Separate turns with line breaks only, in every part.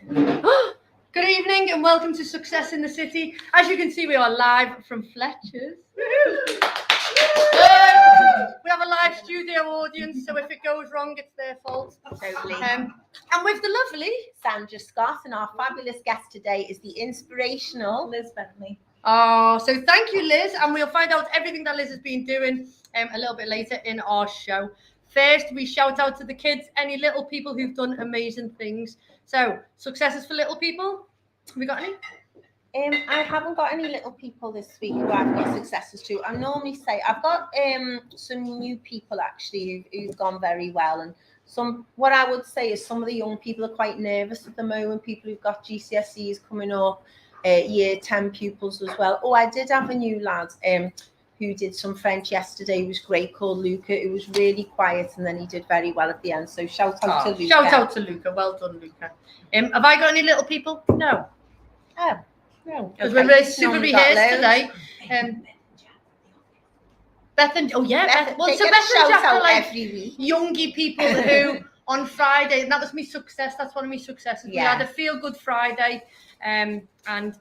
Good evening and welcome to Success in the City. As you can see, we are live from Fletchers. We have a live studio audience, so if it goes wrong, it's their fault.
Totally.
And with the lovely
Sandra Scott, and our fabulous guest today is the inspirational
Liz Bentley.
Oh, so thank you, Liz, and we'll find out everything that Liz has been doing a little bit later in our show. First, we shout out to the kids, any little people who've done amazing things. So, successes for little people. Have we got any?
I haven't got any little people this week who I've got successes to. I normally say I've got some new people actually who've gone very well, and what I would say is some of the young people are quite nervous at the moment. People who've got GCSEs coming up, year 10 pupils as well. Oh, I did have a new lad who did some French yesterday. He was great, called Luca. It was really quiet, and then he did very well at the end. So shout out to Luca.
Shout out to Luca. Well done, Luca. Have I got any little people? No.
Oh.
No, because we're really super rehearsed today. Beth and Beth. Well, so Beth and Jack are like youngy people who on Friday, and that was my success. That's one of my successes. Yeah. We had a feel good Friday, and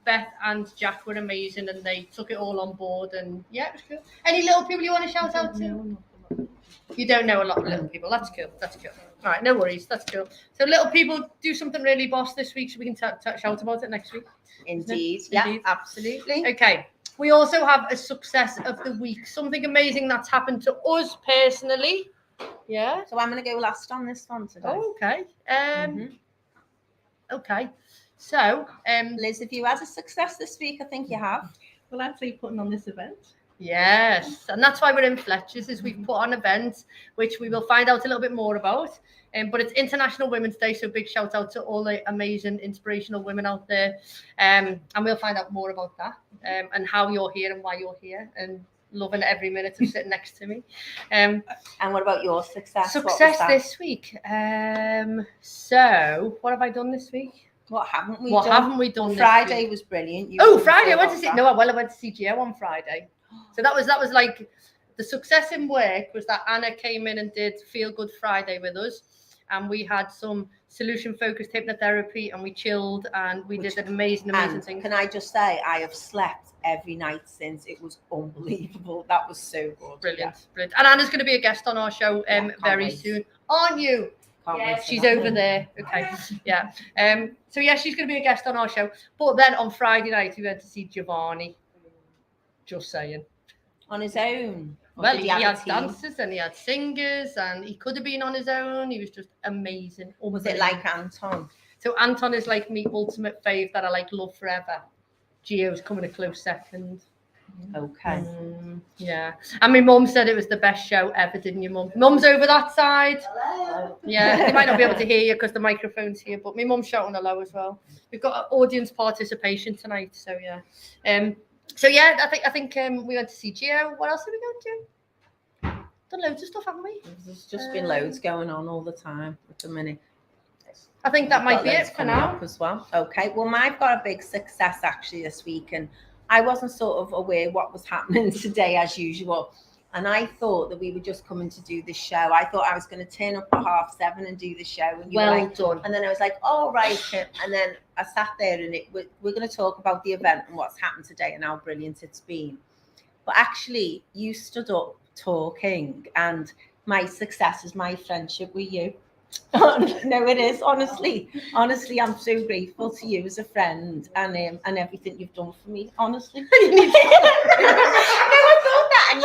Beth and Jack were amazing, and they took it all on board. And yeah, it was cool. Any little people you want to shout out to? You don't know a lot of little people. That's cool. That's cool. All right, no worries. That's cool. So little people do something really boss this week, so we can shout about it next week.
Indeed. Yeah, Indeed. Absolutely.
Okay. We also have a success of the week. Something amazing that's happened to us personally. Yeah.
So I'm going to go last on this one today.
Oh, okay. Okay. So,
Liz, have you had a success this week? I think you have.
Well, actually putting on this event.
Yes, and that's why we're in Fletchers, is we've put on events which we will find out a little bit more about. But it's International Women's Day, so big shout out to all the amazing, inspirational women out there. And we'll find out more about that and how you're here and why you're here, and loving every minute of sitting next to me.
And what about your success?
Success this week. So what have I done this week?
What haven't we done?
Well,
Friday was brilliant.
Friday! I went to see. No, I went to see Gio on Friday. So that was like the success in work was that Anna came in and did Feel Good Friday with us, and we had some solution-focused hypnotherapy, and we chilled, and we did an amazing thing.
Can I just say, I have slept every night since. It was unbelievable. That was so good.
Brilliant. And Anna's going to be a guest on our show very soon, aren't you? Yeah, she's over there. Okay. Yeah. So yeah, she's going to be a guest on our show. But then on Friday night, we went to see Giovanni. Just saying.
On his own.
Well, he had dancers and he had singers, and he could have been on his own. He was just amazing.
Was it like Anton?
So Anton is like me ultimate fave that I like love forever. Gio's coming a close second.
Okay.
Yeah. And my mum said it was the best show ever, didn't you, Mum? Mum's over that side. Hello. Yeah, they might not be able to hear you because the microphone's here, but my mum's shouting hello as well. We've got audience participation tonight, so yeah. So yeah, I think we went to see Gio. What else did we go to? Done loads of stuff, haven't we?
There's just been loads going on all the time at the minute.
I think that might be it for now.
As well. Okay. Well, I've got a big success actually this week, and I wasn't sort of aware what was happening today as usual. And I thought that we were just coming to do the show. I thought I was going to turn up at 7:30 and do the show. And
done.
And then I was like, oh, right. And then I sat there, and we're going to talk about the event and what's happened today and how brilliant it's been. But actually, you stood up talking, and my success is my friendship with you. No, it is. Honestly, I'm so grateful to you as a friend and everything you've done for me. Honestly. No, I thought that, and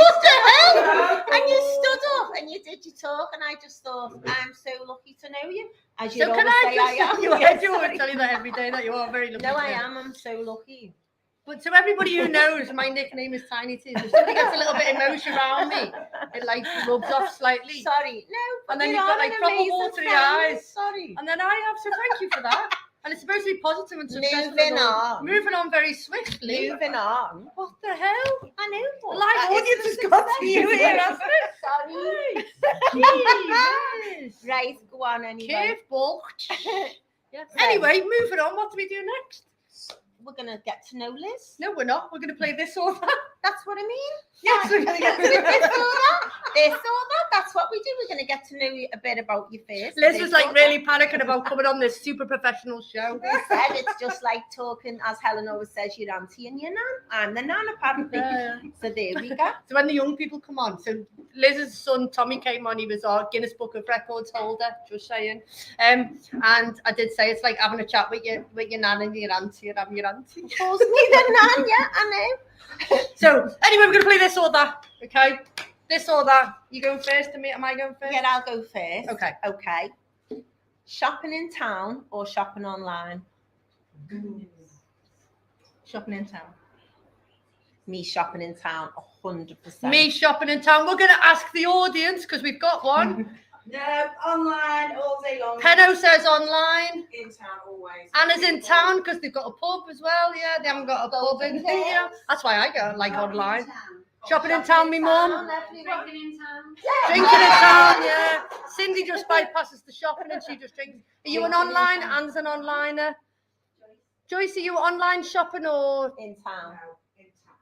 you stood up and you did your talk, and I just thought, I'm so lucky to know you. As you always say, I am.
I do want to tell you that every day, that you are very lucky.
No, I am. I'm so lucky.
But to everybody who knows, my nickname is Tiny Tears. If somebody gets a little bit emotion around me, it like rubs off slightly.
Sorry, no.
And then you've got like proper watery eyes.
Sorry.
And then I have, so thank you for that. And it's supposed to be positive and successful. Moving on very swiftly.
Moving on.
What the hell?
I know.
The live audience has got to you here, hasn't it?
Sorry.
Jesus.
Right, go on anyway.
Curveball. Yeah. Anyway, moving on. What do we do next?
We're going to get to know Liz.
No, we're not. We're going to play this or that.
That's what I mean.
Yes, we're going to get to
They saw that. That's what we do. We're going to get to know you a bit about you first.
Liz was like really panicking about coming on this super professional show.
They said it's just like talking, as Helen always says, your auntie and your nan. I'm the nan, apparently. So there we go.
So when the young people come on, so Liz's son Tommy came on. He was our Guinness Book of Records holder. Just saying. And I did say it's like having a chat with your nan and your auntie, and I'm your auntie.
Calls me the nan, yeah, I know.
So anyway, we're gonna play this or that. Okay, this or that. You going first, and me? Am I going first?
Yeah, I'll go first.
Okay.
Okay. Shopping in town or shopping online?
Shopping in town.
Me shopping in town, 100%.
Me shopping in town. We're gonna ask the audience because we've got one.
No, online all day long.
Penno says online.
In town always.
Anna's in town because they've got a pub as well. Yeah, they haven't got a pub in here. That's why I go like online. Shopping in town, me mum.
Drinking in town.
Drinking in town, yeah. Cindy just bypasses the shopping and she just drinks. Are you an online? Anne's an onliner. Joyce, are you online shopping or
In town.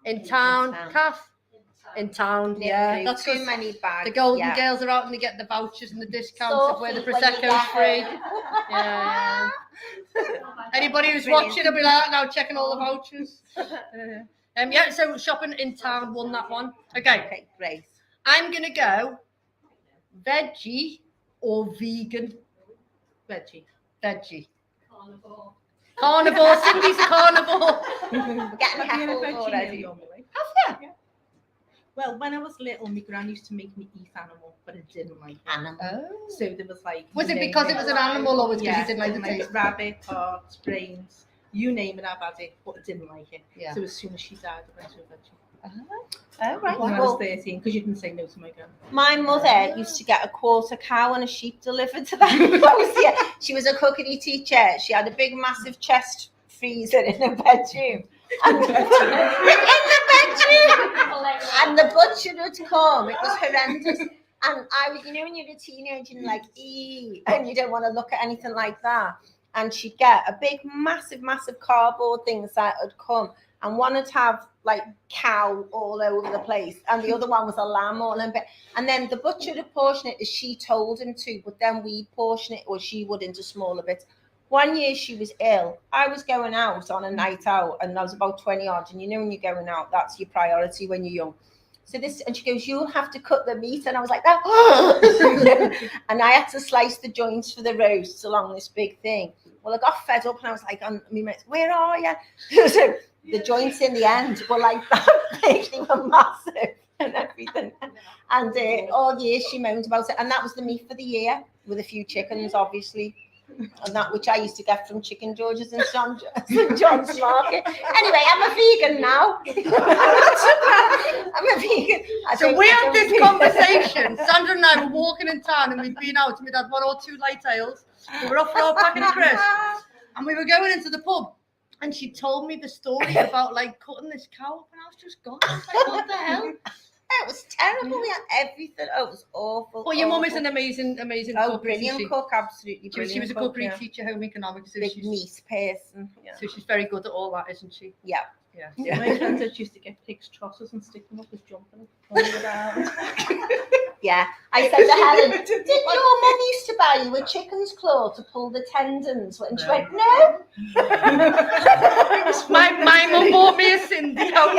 in town?
In town.
Kath? In town, yeah. That's
too
'cause
many bags.
the Golden
yeah.
Girls are out and they get the vouchers and the discounts
So
of where the
free when you
Prosecco's
get
free.
home.
Yeah. Anybody who's
Brilliant.
watching will be like now checking all the vouchers. Yeah, so shopping in town won that one. Okay,
Okay, great.
I'm gonna go veggie or vegan.
Veggie.
Veggie.
Carnivore.
Carnivore. Cindy's a carnivore.
We're getting
I've been a
heckled
veggie
already.
normally.
Have you?
Yeah. Well, when I was little, my gran used to make me eat animal, but I didn't like it.
Animal.
Oh.
So there was like.
Was
you
it
name
because it was an animal or was it because you didn't like the taste?
Rabbit, hearts, brains, you name it, I've had it, but I didn't like it.
Yeah.
So as soon as she died, I went to a veggie.
Oh, right.
When I was
Well,
13, because you didn't say no to my gran.
my mother used to get a quarter cow and a sheep delivered to the house. Yeah, she was a cookery teacher. She had a big, massive chest freezer in her bedroom. And in the bedroom. And the butcher would come. It was horrendous. And I would, you know, when you're a teenager and like, and you don't want to look at anything like that. And she'd get a big, massive, massive cardboard things that would come. And one would have like cow all over the place, and the other one was a lamb all in bed. And then the butcher would portion it as she told him to, but then we'd portion it, or she would, into smaller bits. One year she was ill. I was going out on a night out, and I was about 20 odd. And you know, when you're going out, that's your priority when you're young. So this, and she goes, "You'll have to cut the meat." And I was like, "That." And I had to slice the joints for the roasts along this big thing. Well, I got fed up, and I was like, "On me mates, where are you?" So the joints in the end were like that big. They were massive and everything. And all year she moaned about it. And that was the meat for the year, with a few chickens, obviously. And that which I used to get from Chicken George's and St. John's Market. Anyway, I'm a vegan now. I'm a vegan.
So we had this conversation. Sandra and I were walking in town and we'd been out and we'd had one or two light ales. We were off for our packet of crisps and we were going into the pub. And she told me the story about like cutting this cow up, and I was just gone. I was like, what the hell?
It was terrible. We had everything. Oh, it was awful.
Well, your mum is
awful.
an amazing cook.
brilliant
isn't she?
cook, absolutely
She
brilliant.
was a
cook,
cookery
yeah.
teacher, home economics. So
Big
she's,
meat person. Yeah.
so she's very good at all that, isn't she?
Yeah.
Yeah.
My granddad used to get pig's trosses and stick them up as jumping around.
Yeah. I said to Helen, did your mum used to buy you a chicken's claw to pull the tendons? And she went, no.
my mum bought me a Cindy house.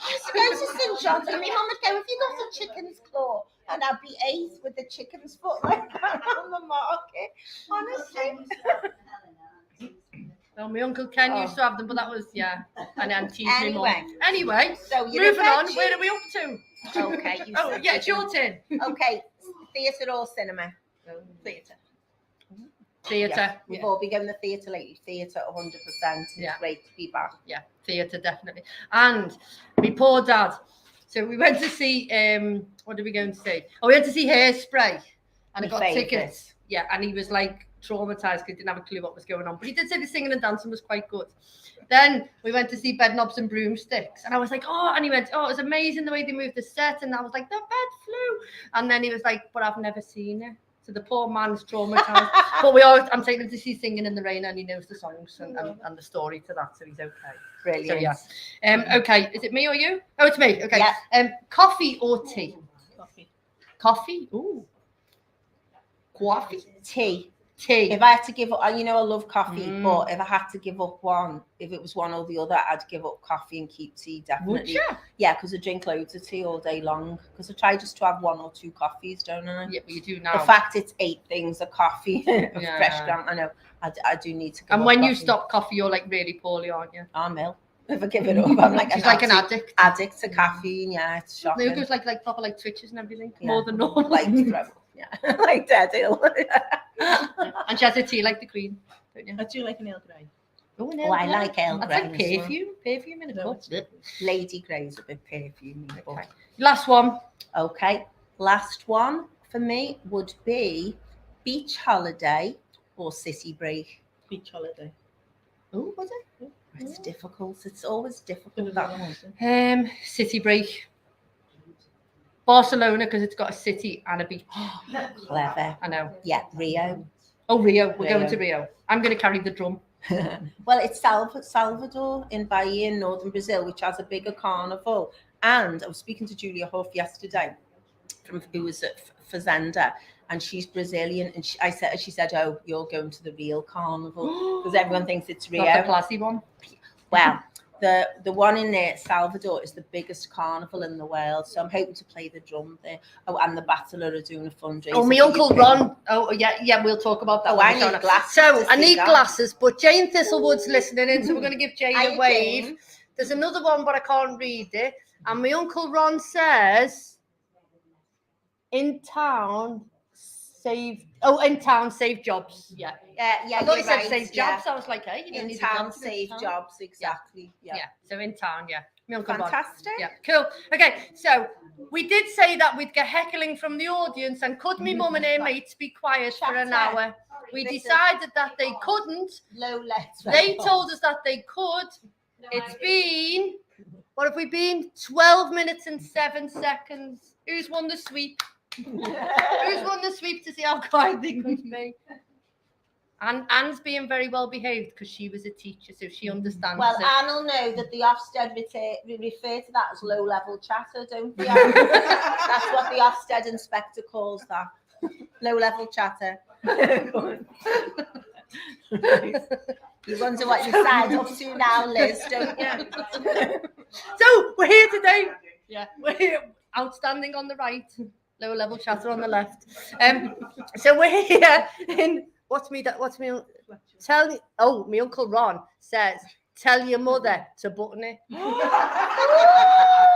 I used to go to St. John's and my mum would go, "Have you got a chicken's claw?" And I'd be 8 with the chicken's foot like that on the market. Honestly.
Well, my Uncle Ken used to have them, but that was, an antique. Anyway,
So you're
moving on,
veggie.
where are we up to?
Okay. You
Oh,
said
yeah, it's your turn.
Okay. Theatre or cinema?
Theatre.
Theatre.
Yeah. We've all been going to the theatre lately. Theatre 100%. It's
Yeah.
great to be back.
Yeah, theatre, definitely. And my poor dad. So we went to see, what did we go and see? Oh, we went to see Hairspray. And I
My
got
favourite.
tickets. Yeah, and he was like traumatized because he didn't have a clue what was going on. But he did say the singing and dancing was quite good. Then we went to see Bedknobs and Broomsticks. And I was like, oh, and he went, oh, it was amazing the way they moved the set. And I was like, the bed flew. And then he was like, but I've never seen it. So the poor man's traumatized. But I'm taking him to see Singing in the Rain, and he knows the songs and the story to that, so he's okay.
Brilliant.
So yeah. Okay, is it me or you? Oh, it's me. Okay.
Yeah.
Coffee or tea?
Coffee.
Coffee. Ooh. Coffee.
Tea.
Tea.
If I had to give up, I love coffee, but if I had to give up one, if it was one or the other, I'd give up coffee and keep tea, definitely.
Would you?
Yeah, because I drink loads of tea all day long. Because I try just to have 1 or 2 coffees, don't I?
Yeah, but you do now.
The fact it's 8 things of coffee, of
Yeah.
fresh ground, I know. I do need to give
And
up
when you
coffee.
stop coffee, you're like really poorly, aren't you?
I'm ill. If I give it up, I'm like
She's like an addict.
Addict to caffeine, yeah, it's shocking.
No, goes like proper like twitches and everything,
Yeah.
more than normal.
Like throw up, yeah. Like dead ill.
And she has a tea like the Queen, don't you?
I do like an Earl Grey.
Oh,
Oh, I like Earl
That's
Grey.
like
as well.
perfume in a
No,
cup.
it's
Lady Grey's a bit perfumey.
Okay. Last one.
Okay, last one for me would be beach holiday or city break.
beach holiday.
Oh, was it?
It's difficult. It's always difficult, that one.
City break. Barcelona, because it's got a city and a beach.
Clever.
I know.
Yeah, Rio.
Oh, Rio. We're going
Rio.
to Rio. I'm going to carry the drum.
Well, it's Salvador in Bahia in northern Brazil, which has a bigger carnival. And I was speaking to Julia Huff yesterday, who was at Fazenda, and she's Brazilian. And she said, "Oh, you're going to the real carnival because everyone thinks it's Rio."
Not the classy one.
Well, the one in there, Salvador, is the biggest carnival in the world. So I'm hoping to play the drum there. Oh, and the Bachelor are doing a fundraiser.
Oh, my
for
Uncle
Ukraine.
Ron. Oh, yeah, we'll talk about that.
Oh,
when
I
we
need
turn up.
glasses
So
to
I
see
need
that.
glasses, but Jane Thistlewood's listening in, so we're going to give Jane
Hi,
a wave.
Jane.
There's another one, but I can't read it. And my Uncle Ron says, in town, save jobs. Yeah.
Yeah,
I thought he
you're
said
right,
save
yeah.
jobs. I was like, hey, you don't
In
need a
town,
job to go to
save
town.
jobs, exactly.
Yeah. So in town, yeah. My Uncle Ron.
Fantastic.
Yeah, cool. Okay, so we did say that we'd get heckling from the audience, and could me mum and her mates be quiet for an
Chatter.
hour? We
Listen.
decided that they couldn't.
Low let's.
They told us that they could.
No,
It's
I did.
been, what have we been? 12 minutes and 7 seconds. Who's won the sweep? Who's won the sweep to see how quiet they could be? And Anne's being very well behaved because she was a teacher, so she understands.
Well,
it.
Anne will know that the Ofsted refer to that as low-level chatter, don't they? Anne? That's what the Ofsted inspector calls that. Low-level chatter. You wonder what you signed up to now, Liz, don't you?
So we're here today. Yeah, we're here. Outstanding on the right, lower level chatter on the left. So we're here in what's me? Tell me. Oh, my Uncle Ron says, "Tell your mother to button it."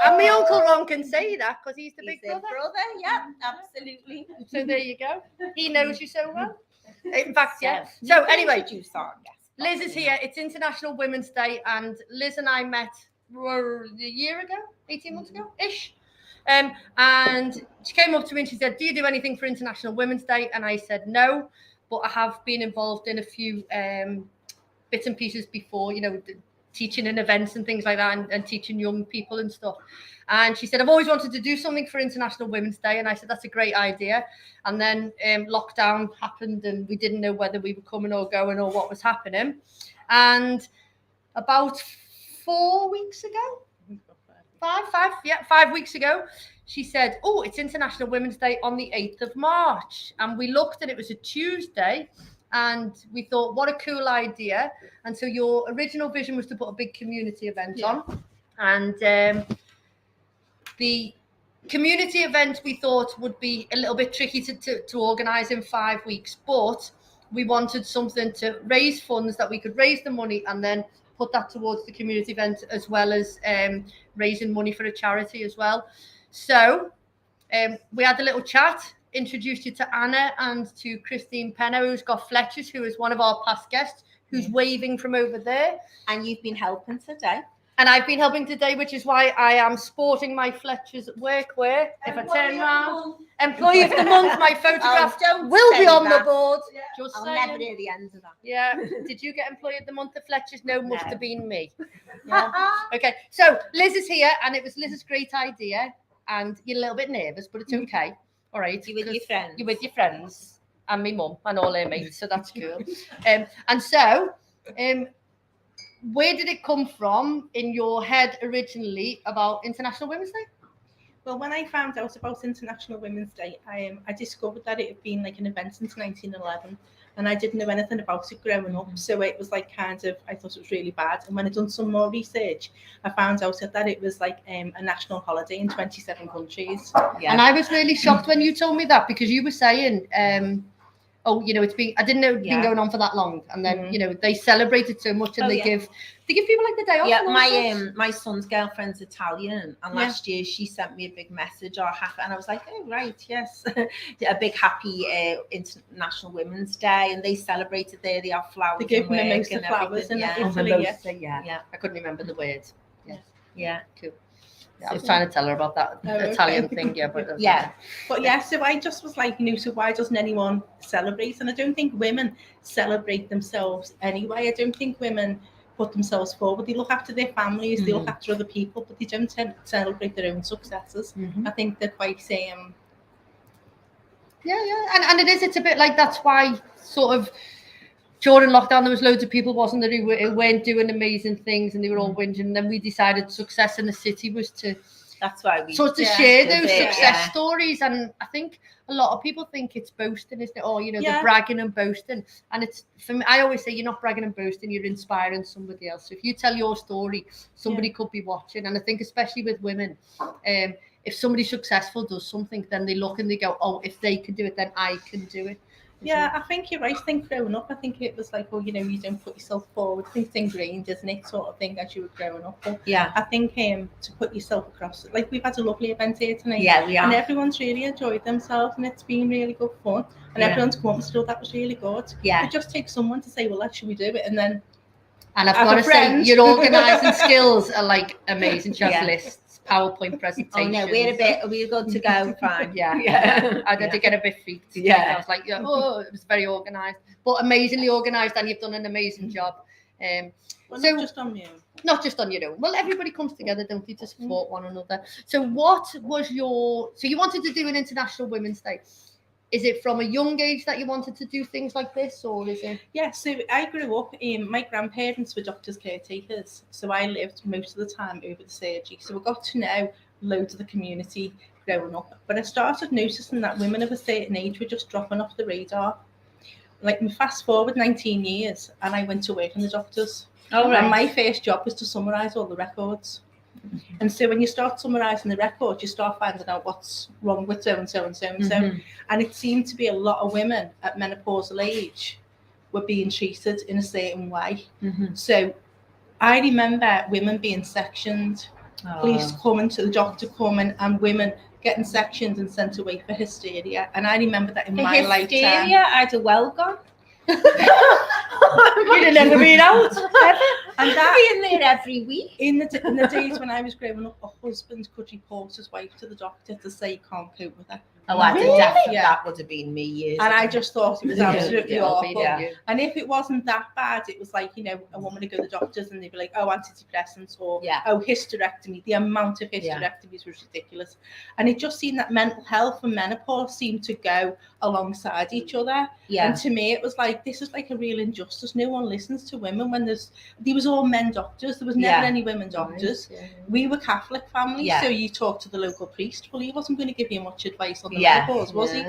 And my Uncle Ron can say that because he's the big
He's their
brother.
yeah, absolutely.
So there you go. He knows you so well. In fact, yeah.
You
So
can
anyway,
introduce her, yes.
Liz is here. It's International Women's Day, and Liz and I met a year ago, 18 months ago ish. And she came up to me and she said, "Do you do anything for International Women's Day?" And I said no, but I have been involved in a few bits and pieces before, teaching in events and things like that, and teaching young people and stuff. And she said, "I've always wanted to do something for International Women's Day." And I said, "That's a great idea." And then lockdown happened and we didn't know whether we were coming or going or what was happening. And about 4 weeks ago, 5 weeks ago, she said, "Oh, it's International Women's Day on the 8th of March. And we looked and it was a Tuesday. And we thought, what a cool idea. And so your original vision was to put a big community event on. And the community event we thought would be a little bit tricky to organise in 5 weeks. But we wanted something to raise funds that we could raise the money and then put that towards the community event, as well as raising money for a charity as well. So we had a little chat, introduced you to Anna and to Christine Penner, who's got Fletchers, who is one of our past guests, who's waving from over there.
And you've been helping today.
And I've been helping today, which is why I am sporting my Fletchers at work, where if I turn around, Employee of the Month, my photograph
don't
will be
say
on the
that.
board.
Yeah.
Just
I'll
saying.
never hear the end of that.
Yeah. Did you get Employee of the Month at Fletchers? No, must
No.
have been me. Yeah. Okay. So Liz is here, and it was Liz's great idea. And you're a little bit nervous, but it's okay. All right.
You with your
because
friends.
You're with your friends. and my mum and all her mates, so that's cool. And so, where did it come from in your head originally about International Women's Day?
Well, when I found out about International Women's Day, I discovered that it had been like an event since 1911, and I didn't know anything about it growing up. So it was like I thought it was really bad. And when I'd done some more research, I found out that it was like a national holiday in 27 countries.
Yeah.
And I was really shocked when you told me that, because you were saying, I didn't know it'd been going on for that long. And then, they celebrate it so much, and they give people like the day off.
Yeah, my son's girlfriend's Italian, and last year she sent me a big message and I was like, oh right, yes, a big happy International Women's Day, and they celebrated there. They have flowers.
They gave mimosa flowers in Italy.
Yeah.
I couldn't remember the word.
Yeah,
cool. Yeah, I was trying to tell her about that Italian thing, but
so I just was like, so why doesn't anyone celebrate? And I don't think women celebrate themselves anyway. I don't think women put themselves forward. They look after their families, they look after other people, but they don't celebrate their own successes. I think they're quite and
it's a bit like, that's why sort of during lockdown there was loads of people, wasn't there, who weren't doing amazing things, and they were all whinging, and then we decided success in the city was to share those success stories. And I think a lot of people think it's boasting, isn't it? They're bragging and boasting. And it's, for me, I always say, you're not bragging and boasting, you're inspiring somebody else. So if you tell your story, somebody could be watching. And I think especially with women, if somebody successful does something, then they look and they go, oh, if they can do it, then I can do it.
Yeah, I think you're right. I think growing up, I think it was like, you don't put yourself forward. I think it's ingrained, isn't it, sort of thing, as you were growing up. But I think to put yourself across, like, we've had a lovely event here tonight.
Yeah, we are.
And everyone's really enjoyed themselves, and it's been really good fun. And everyone's come up and said, that was really good.
Yeah.
It just takes someone to say, well, should we do it? And then...
And I've got to say, your organising skills are like amazing. Just lists, PowerPoint presentations.
Oh no, we're good to go. Fine.
I had to get a bit freaked. I was like, it was very organised, but amazingly organised, and you've done an amazing job.
Not just on you.
Not just on your own. Well, everybody comes together, don't they, to support one another. So what was so you wanted to do an International Women's Day. Is it from a young age that you wanted to do things like this, or is it?
Yeah, so I grew up my grandparents were doctors' caretakers, so I lived most of the time over the surgery. So I got to know loads of the community growing up. But I started noticing that women of a certain age were just dropping off the radar. Like, fast forward 19 years, and I went to work in the doctors.
Oh, right.
And my first job was to summarise all the records. And so when you start summarising the record, you start finding out what's wrong with so and so and so and so. And it seemed to be a lot of women at menopausal age were being treated in a certain way. So I remember women being sectioned, police coming to the doctor coming, and women getting sectioned and sent away for hysteria. And I remember that in my lifetime.
Hysteria, I'd have well gone.
You'd never been out ever.
And that in there every week.
In the days when I was growing up, a husband could report his wife to the doctor to say he can't cope with her.
Oh, that would have been me years
and
ago.
I just thought it was absolutely awful.
Yeah.
And if it wasn't that bad, it was like, a woman would go to the doctors and they'd be like, oh, antidepressants, or hysterectomy. The amount of hysterectomies was ridiculous. And it just seemed that mental health and menopause seemed to go alongside each other.
Yeah.
And to me, it was like, this is like a real injustice. No one listens to women when there was all men doctors. There was never any women doctors. We were Catholic family, so you talk to the local priest. Well, he wasn't going to give you much advice on the menopause, was he?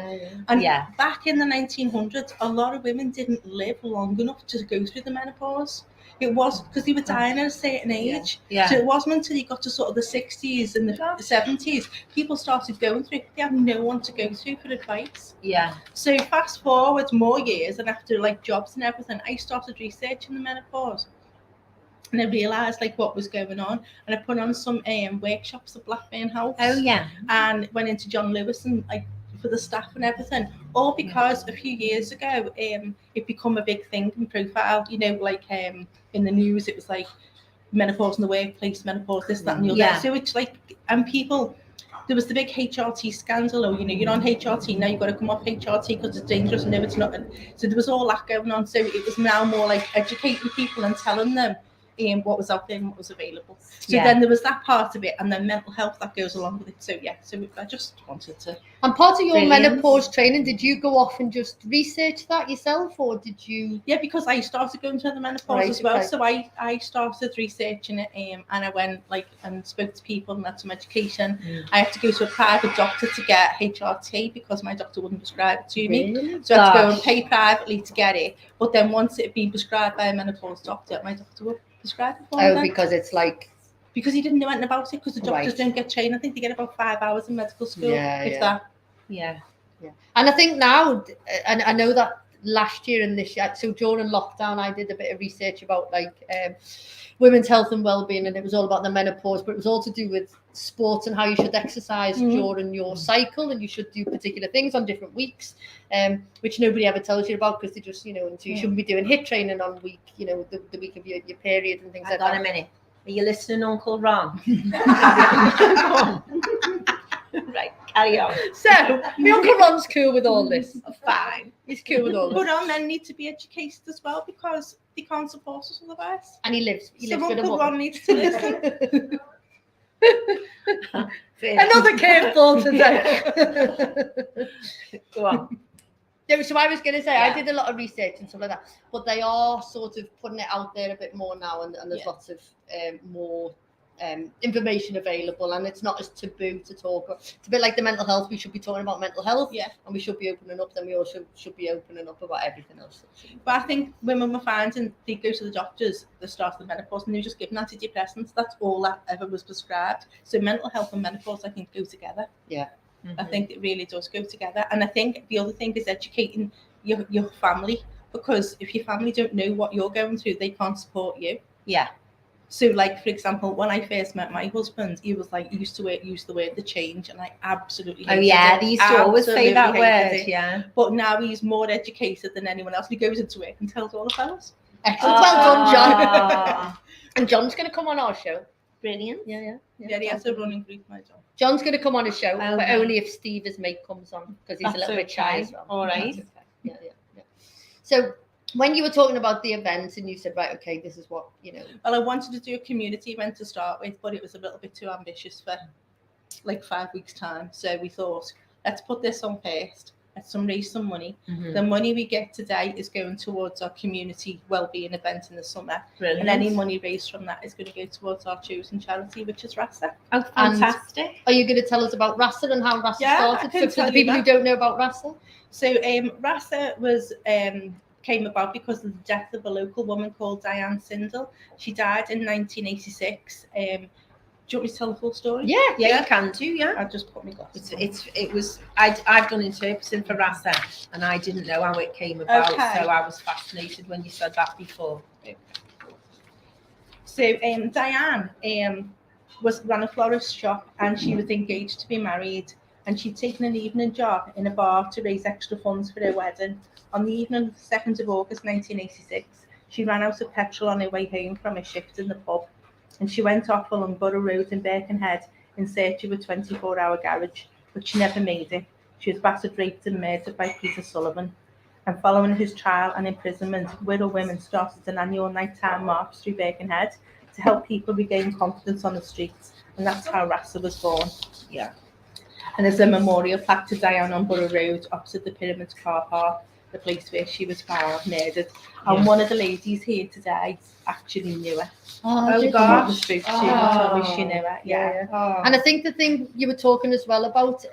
And back in the 1900s, a lot of women didn't live long enough to go through the menopause. It was because they were dying at a certain age. So it wasn't until you got to sort of the 60s and the 70s, people started going through it. They had no one to go through for advice. So fast forward more years, and after like jobs and everything, I started researching the menopause. And I realised like what was going on, and I put on some workshops at Blackburn House. And went into John Lewis and like for the staff and everything, all because a few years ago it become a big thing in profile. Like in the news, it was like menopause in the workplace, menopause this, that, and the other. So it's like, and people. There was the big HRT scandal, or you're on HRT now, you've got to come off HRT because it's dangerous. No, it's not. So there was all that going on. So it was now more like educating people and telling them, what was out there and what was available. So then there was that part of it, and then mental health that goes along with it. So I just wanted to.
And part of your menopause training, did you go off and just research that yourself, or did you?
Yeah, because I started going through the menopause as well. Okay. So I started researching it, and I went and spoke to people and had some education. I had to go to a private doctor to get HRT because my doctor wouldn't prescribe it to me. So I had to go and pay privately to get it. But then once it had been prescribed by a menopause doctor, my doctor would prescribe it for me.
Because it's
because he didn't know anything about it, because the doctors don't get trained. I think they get about 5 hours in medical school, if that.
Yeah. And I think now, and I know that last year and this year, so during lockdown, I did a bit of research about women's health and well-being, and it was all about the menopause, but it was all to do with sports and how you should exercise during your cycle, and you should do particular things on different weeks, which nobody ever tells you about, because they just, you shouldn't be doing HIIT training on week, the week of your period and things like that.
Hang on a minute. Are you listening, Uncle Ron? Right, carry on.
So, my Uncle Ron's cool with all this.
Fine.
He's cool with all this.
But our men need to be educated as well, because they can't support us otherwise.
And he lives with
Uncle Ron needs to listen.
Another curveball today.
Go on.
Yeah, so I was going to say, I did a lot of research and stuff like that, but they are sort of putting it out there a bit more now, and there's lots of more information available, and it's not as taboo to talk. It's a bit like the mental health. We should be talking about mental health, and we should be opening up. Then we also should be opening up about everything else.
But I think women were finding they go to the doctors at the start of the menopause, and they were just given antidepressants. That's all that ever was prescribed. So mental health and menopause, I think, go together.
Yeah.
I think it really does go together. And I think the other thing is educating your family, because if your family don't know what you're going through, they can't support you.
Yeah.
So, for example, when I first met my husband, he was he used to use the word "the change," and I absolutely hated it.
They used to always say that word. Yeah.
But now he's more educated than anyone else. He goes into work and tells all the fellas.
Excellent. Well done, John. And John's going to come on our show.
Brilliant.
Yeah, he has a running group, my John.
John's going to come on a show, but only if Steve, his mate, comes on, because he's a little bit shy as well.
All right.
Yeah. So when you were talking about the events, and you said, right, okay, this is what,
Well, I wanted to do a community event to start with, but it was a little bit too ambitious for 5 weeks' time. So we thought, let's put this on first. Let's raise some money. The money we get today is going towards our community wellbeing event in the summer.
Brilliant.
And any money raised from that is going to go towards our chosen charity, which is RASA.
Oh, fantastic.
And are you going to tell us about RASA and how RASA started?
So
for the people who don't know about RASA? So
RASA was came about because of the death of a local woman called Diane Sindel. She died in 1986. Do you want me to tell the full story?
Yeah, you can do. Yeah,
I'll just put my glasses.
I've done interpreting for RASA, and I didn't know how it came about, so I was fascinated when you said that before.
So Diane ran a florist shop, and she was engaged to be married, and she'd taken an evening job in a bar to raise extra funds for her wedding. On the evening of the 2nd of August 1986, she ran out of petrol on her way home from a shift in the pub, and she went off along Borough Road in Birkenhead in search of a 24-hour garage, but she never made it. She was battered, raped and murdered by Peter Sullivan. And following his trial and imprisonment, Widow Women started an annual nighttime march through Birkenhead to help people regain confidence on the streets, and that's how RASA was born.
Yeah.
And there's a memorial plaque to Diane on Borough Road opposite the Pyramids car park, the place where she was found murdered. And one of the ladies here today actually knew her.
Oh
gosh. Spoke to told me she knew her. Yeah.
Oh. And I think the thing you were talking as well about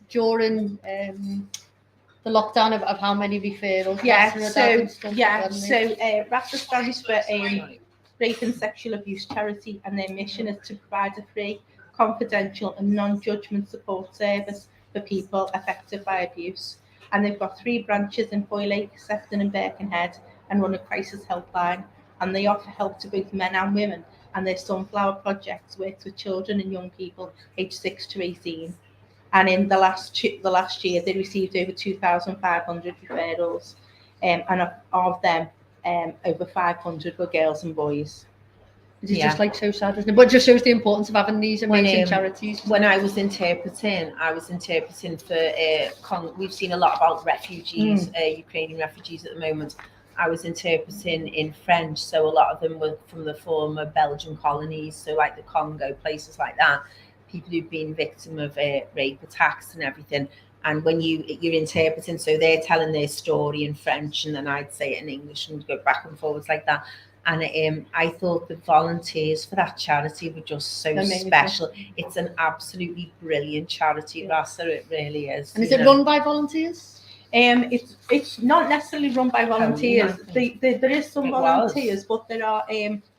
during the lockdown of how many referrals.
RASA stands for Rape and Sexual Abuse Charity, and their mission is to provide a free, confidential and non-judgment support service for people affected by abuse. And they've got 3 branches in Hoylake, Sefton and Birkenhead, and run a crisis helpline. And they offer help to both men and women. And their Sunflower Project works with children and young people aged 6 to 18. And in the last year, they received over 2,500 referrals. And of them, over 500 were girls and boys.
It's just so sad, isn't it? But it just shows the importance of having these amazing charities.
When I was interpreting for, we've seen a lot about refugees, Ukrainian refugees at the moment. I was interpreting in French, so a lot of them were from the former Belgian colonies, so like the Congo, places like that, people who've been victim of rape attacks and everything. And when you're interpreting, so they're telling their story in French, and then I'd say it in English and go back and forwards like that. And I thought the volunteers for that charity were just so special. It's an absolutely brilliant charity, Rasa. It really is.
And is it run by volunteers?
It's not necessarily run by volunteers. There is some volunteers, but there are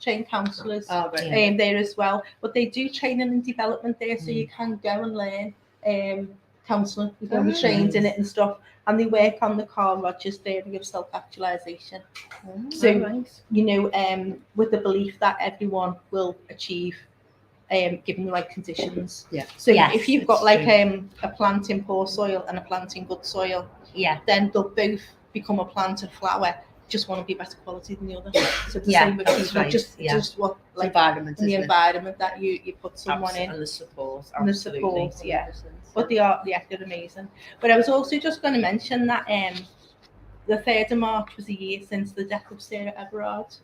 trained counsellors there as well. But they do training and development there, so you can go and learn counselling. You can be trained in it and stuff. And they work on the Carl Rogers theory of self-actualization. So, you know, with the belief that everyone will achieve given the right conditions. So if you've got like a plant in poor soil and a plant in good soil, then they'll both become a plant and flower. Just want to be better quality than the other. So the same with people, just what like
environment,
the environment that you put someone in,
and the support,
and the support, But they're amazing. But I was also just going to mention that the 3rd of March was a year since the death of Sarah Everard.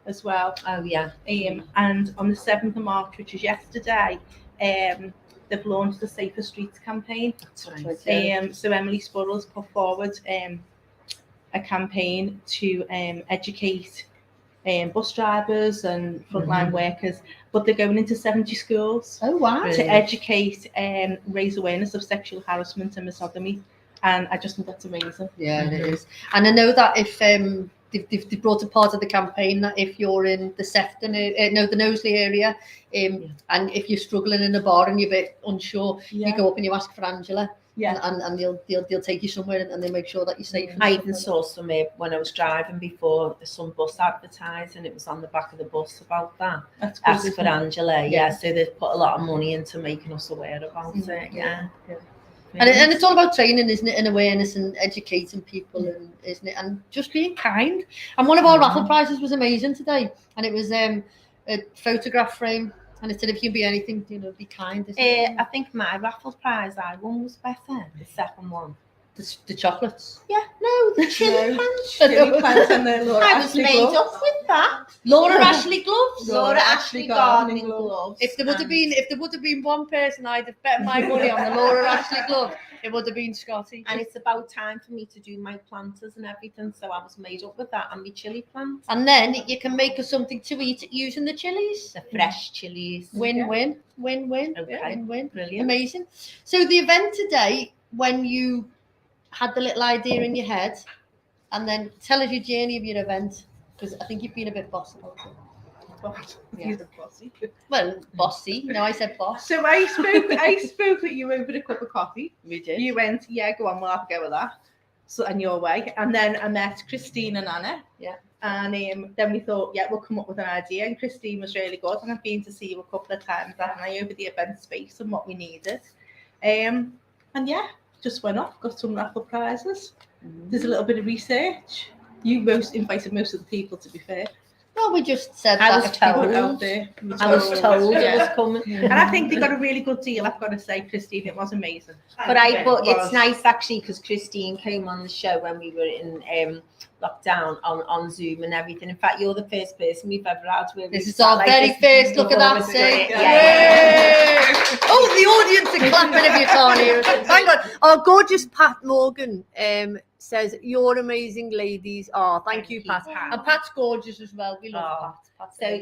As well. And on the 7th of March, which is yesterday, they've launched the Safer Streets campaign.
That's right.
So Emily Spurrell's put forward a campaign to educate bus drivers and frontline workers, but they're going into 70 schools.
Oh wow!
To educate and raise awareness of sexual harassment and misogyny, and I just think that's amazing.
Yeah, it is. And I know that if they've brought a part of the campaign that if you're in the Sefton, the Knowsley area, and if you're struggling in a bar and you're a bit unsure, you go up and you ask for Angela. And they'll take you somewhere and they make sure that you're safe.
I even saw some when I was driving before, some bus advertising, and it was on the back of the bus about that.
That's
Ask for Angela. So they've put a lot of money into making us aware about it.
And it's all about training, isn't it, and awareness and educating people, and isn't it, and just being kind. And one of our raffle prizes was amazing today, and it was a photograph frame. And it said, if you can be anything, you know, be kind.
I think my raffle prize I won was better. The second one.
The chocolates.
No, the chili pants.
Chili pants and the Laura
I was
Ashley
made
gloves.
up with that.
Laura Ashley gloves.
Laura Ashley gardening gloves.
If there would have been one person I'd have bet my money on the Laura Ashley glove, it would have been Scotty.
And it's about time for me to do my planters and everything, so I was made up with that and my chili plants.
And then you can make us something to eat using the chilies.
The fresh chilies.
Win-win.
Okay.
Win-win.
Brilliant.
Amazing. So the event today, when you had the little idea in your head, and then tell us your journey of your event, because I think you've been a bit bossy about it. Well, bossy. No, I said boss.
So I spoke with you over a cup of coffee.
We did.
You went, go on, we'll have a go with that. So, and your way. And then I met Christine and Anna. And then we thought, we'll come up with an idea. And Christine was really good. And I've been to see you a couple of times, haven't I, over the event space and what we needed. And just went off, got some raffle prizes. There's a little bit of research. You invited most of the people, to be fair.
Well, we just said
I
that
was
if people
told.
out
there. I was told it was coming.
And I think they got a really good deal, I've got to say, Christine. It was amazing.
But it's nice actually, because Christine came on the show when we were in lockdown on Zoom and everything. In fact, you're the first person we've ever had.
This is our very first look at that. Oh, the audience are clapping if you can't hear us. Hang on. Our gorgeous Pat Morgan says, you're amazing ladies. Oh, thank you, Pat. And Pat's gorgeous as well. We love Pat.
So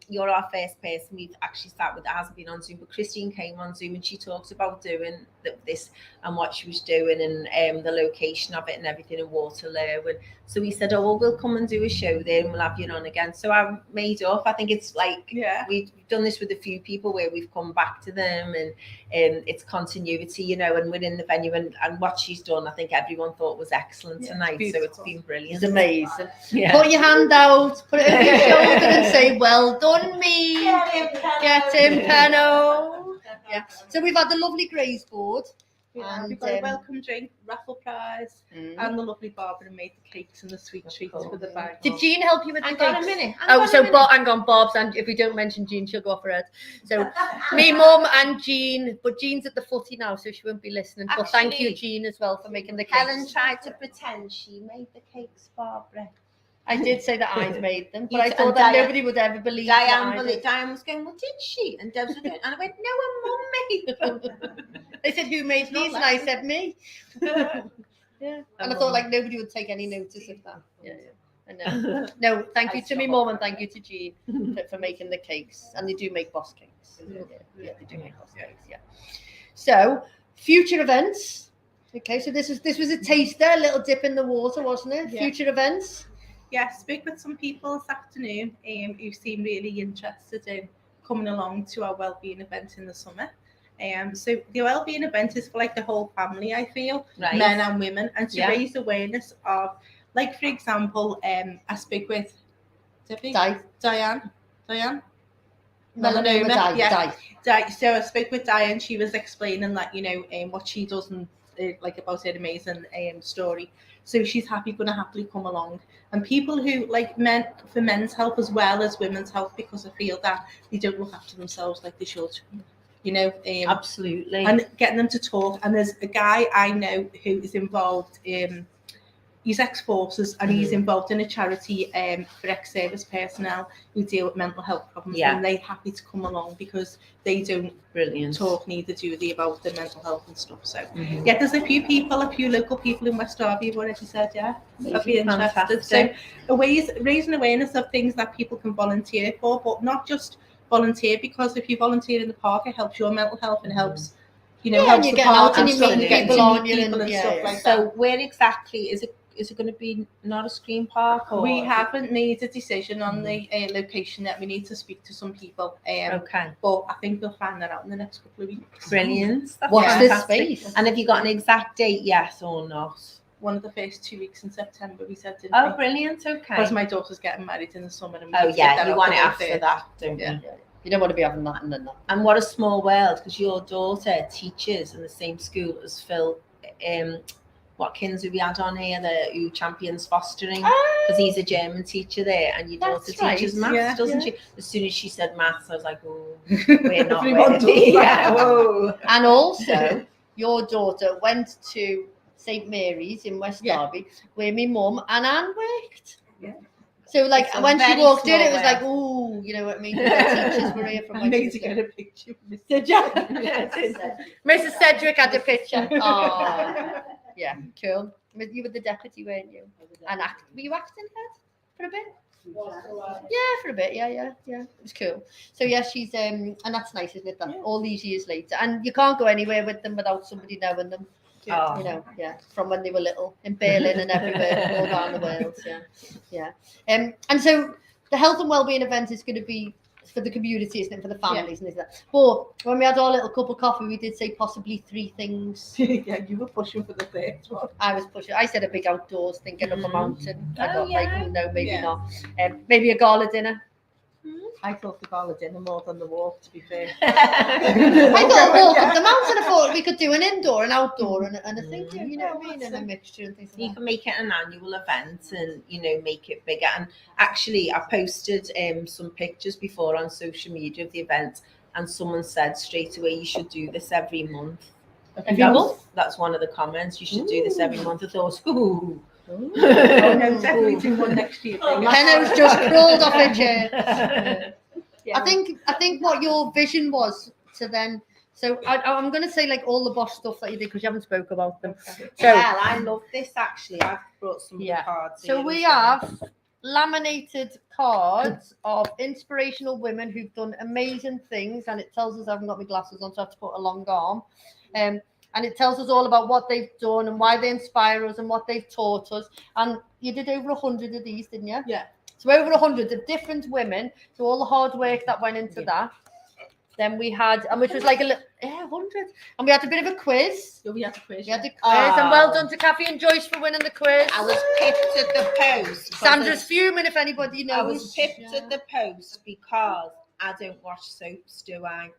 you're our first person we've actually sat with that hasn't been on Zoom, but Christine came on Zoom and she talked about doing this and what she was doing and the location of it and everything in Waterloo. And so we said, we'll come and do a show there and we'll have you on again. So I made up. I think it's like we've done this with a few people where we've come back to them and it's continuity, you know, and we're in the venue and what she's done, I think everyone thought was excellent tonight. So it's been brilliant.
It's amazing. Put your hand out, put it over your shoulder and say, well done me. Get him, Penno. So we've had the lovely Grays board.
And we've got a welcome drink, raffle prize, and the lovely Barbara made the cakes and the sweet treats for the bag.
Did Jean help you with the cakes?
Hang on a minute.
Hang on, Bob's, and if we don't mention Jean, she'll go off her head. So, me, Mum, and Jean, but Jean's at the footy now, so she won't be listening. But thank you, Jean, as well, for making the cakes.
Helen tried to pretend she made the cakes, Barbara.
I did say that I'd made them, but I thought that nobody would ever believe
Diane was going, well, did she? And Debs was going, and I went, no, her mum made them.
They said, who made these? And I said, me. Yeah. And I thought, like, nobody would take any notice of that. Yeah. I know. No, thank you to me, Mum, and thank you to Jean for making the cakes. And they do make boss cakes. Yeah, they do make boss cakes, yeah. So, future events. Okay, so this was a taster, a little dip in the water, wasn't it? Yeah. Future events.
Yeah, spoke with some people this afternoon who seem really interested in coming along to our wellbeing event in the summer. So the wellbeing event is for like the whole family, I feel, men and women, and to raise awareness of, like, for example, I spoke with Diane.
Melanoma,
Di. So I spoke with Diane. She was explaining that, what she does and like about her amazing story. So she's going to happily come along. And people who like for men's health as well as women's health, because I feel that they don't look after themselves like they should.
Absolutely.
And getting them to talk. And there's a guy I know who is involved in, he's ex-forces, and he's involved in a charity for ex-service personnel who deal with mental health problems. Yeah. And they're happy to come along because they don't talk, neither do they, about their mental health and stuff. So yeah, there's a few local people in West Derby who've already said, I'd be interested. Fantastic. So raising awareness of things that people can volunteer for, but not just volunteer, because if you volunteer in the park, it helps your mental health and helps, helps the park and stuff, and you get to meet people and stuff like that.
So where exactly is it going to be? Not a screen park? Or?
We haven't made a decision on the location yet. We need to speak to some people.
Okay.
But I think we'll find that out in the next couple of weeks.
Brilliant.
What's this space?
And have you got an exact date, yes or not?
One of the first 2 weeks in September, we said, didn't we?
Brilliant. Okay.
Because my daughter's getting married in the summer. And
you want it after that, don't you?
You don't want to be having that and then that.
And what a small world, because your daughter teaches in the same school as Phil Watkins, who we had on here, who champions fostering, because he's a German teacher there, and your daughter teaches maths, doesn't she? As soon as she said maths, I was like, oh, we're not ready.
And also, your daughter went to St. Mary's in West Derby, where my mum and Anne worked. Yeah. So, like, when she walked in, it was like, ooh, you know what I mean? The teachers were here from
I made to get a picture.
Mrs. Cedric had a picture. Oh, yeah, cool. You were the deputy, weren't you? And were you acting head for a bit? Yeah, for a bit. Yeah. It was cool. So yeah, she's and that's nice, isn't it? That all these years later, and you can't go anywhere with them without somebody knowing them. From when they were little, in Berlin and everywhere, all around the world. Yeah. And so the health and wellbeing event is going to be for the community, isn't it? For the families, isn't it? But when we had our little cup of coffee, we did say possibly 3 things.
Yeah, you were pushing for the third one.
I was pushing. I said a big outdoors, thinking of a mountain. I got like, no, maybe not. Maybe a gala dinner.
I thought the gala dinner more than the walk, to be fair.
I thought walk up the mountain. I thought we could do an indoor and outdoor and a thing, you know what I mean, and a mixture and things like that.
You can make it an annual event and, make it bigger. And actually, I posted some pictures before on social media of the event, and someone said straight away, you should do this every month.
Every month?
That's one of the comments. You should do this every month. I thought, ooh.
No, definitely do one next year.
Henno's just crawled off her chair. I think what your vision was to then. So I'm going to say like all the boss stuff that you did because you haven't spoke about them. So
I love this actually. I've brought some cards.
So we have laminated cards of inspirational women who've done amazing things, and it tells us I haven't got my glasses on, so I have to put a long arm. And it tells us all about what they've done and why they inspire us and what they've taught us. And you did over 100 of these, didn't you?
Yeah.
So over 100 of different women. So all the hard work that went into that. Then we had, and which was like 100. And we had a bit of a quiz.
Yeah, we had a quiz.
And well done to Kathy and Joyce for winning the quiz.
I was pipped at the post.
Sandra's fuming if anybody knows.
I was pipped at the post because I don't wash soaps, do I?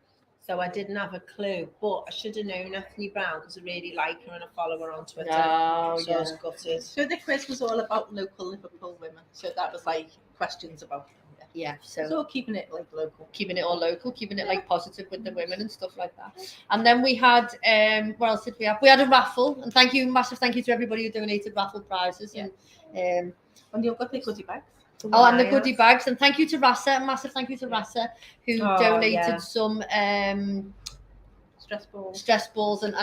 So I didn't have a clue, but I should have known Anthony Brown because I really like her and I follow her on Twitter.
Oh,
So I was gutted.
So the quiz was all about local Liverpool women. So that was like questions about them.
Yeah, so
So keeping it like local.
Keeping it all local, keeping it like positive with the women and stuff like that. And then we had what else did we have? We had a raffle, and massive thank you to everybody who donated raffle prizes.
Yeah.
And
you've got the goodie bags.
and the goodie bags, and thank you to Rasa, massive thank you to Rasa who donated some stress balls and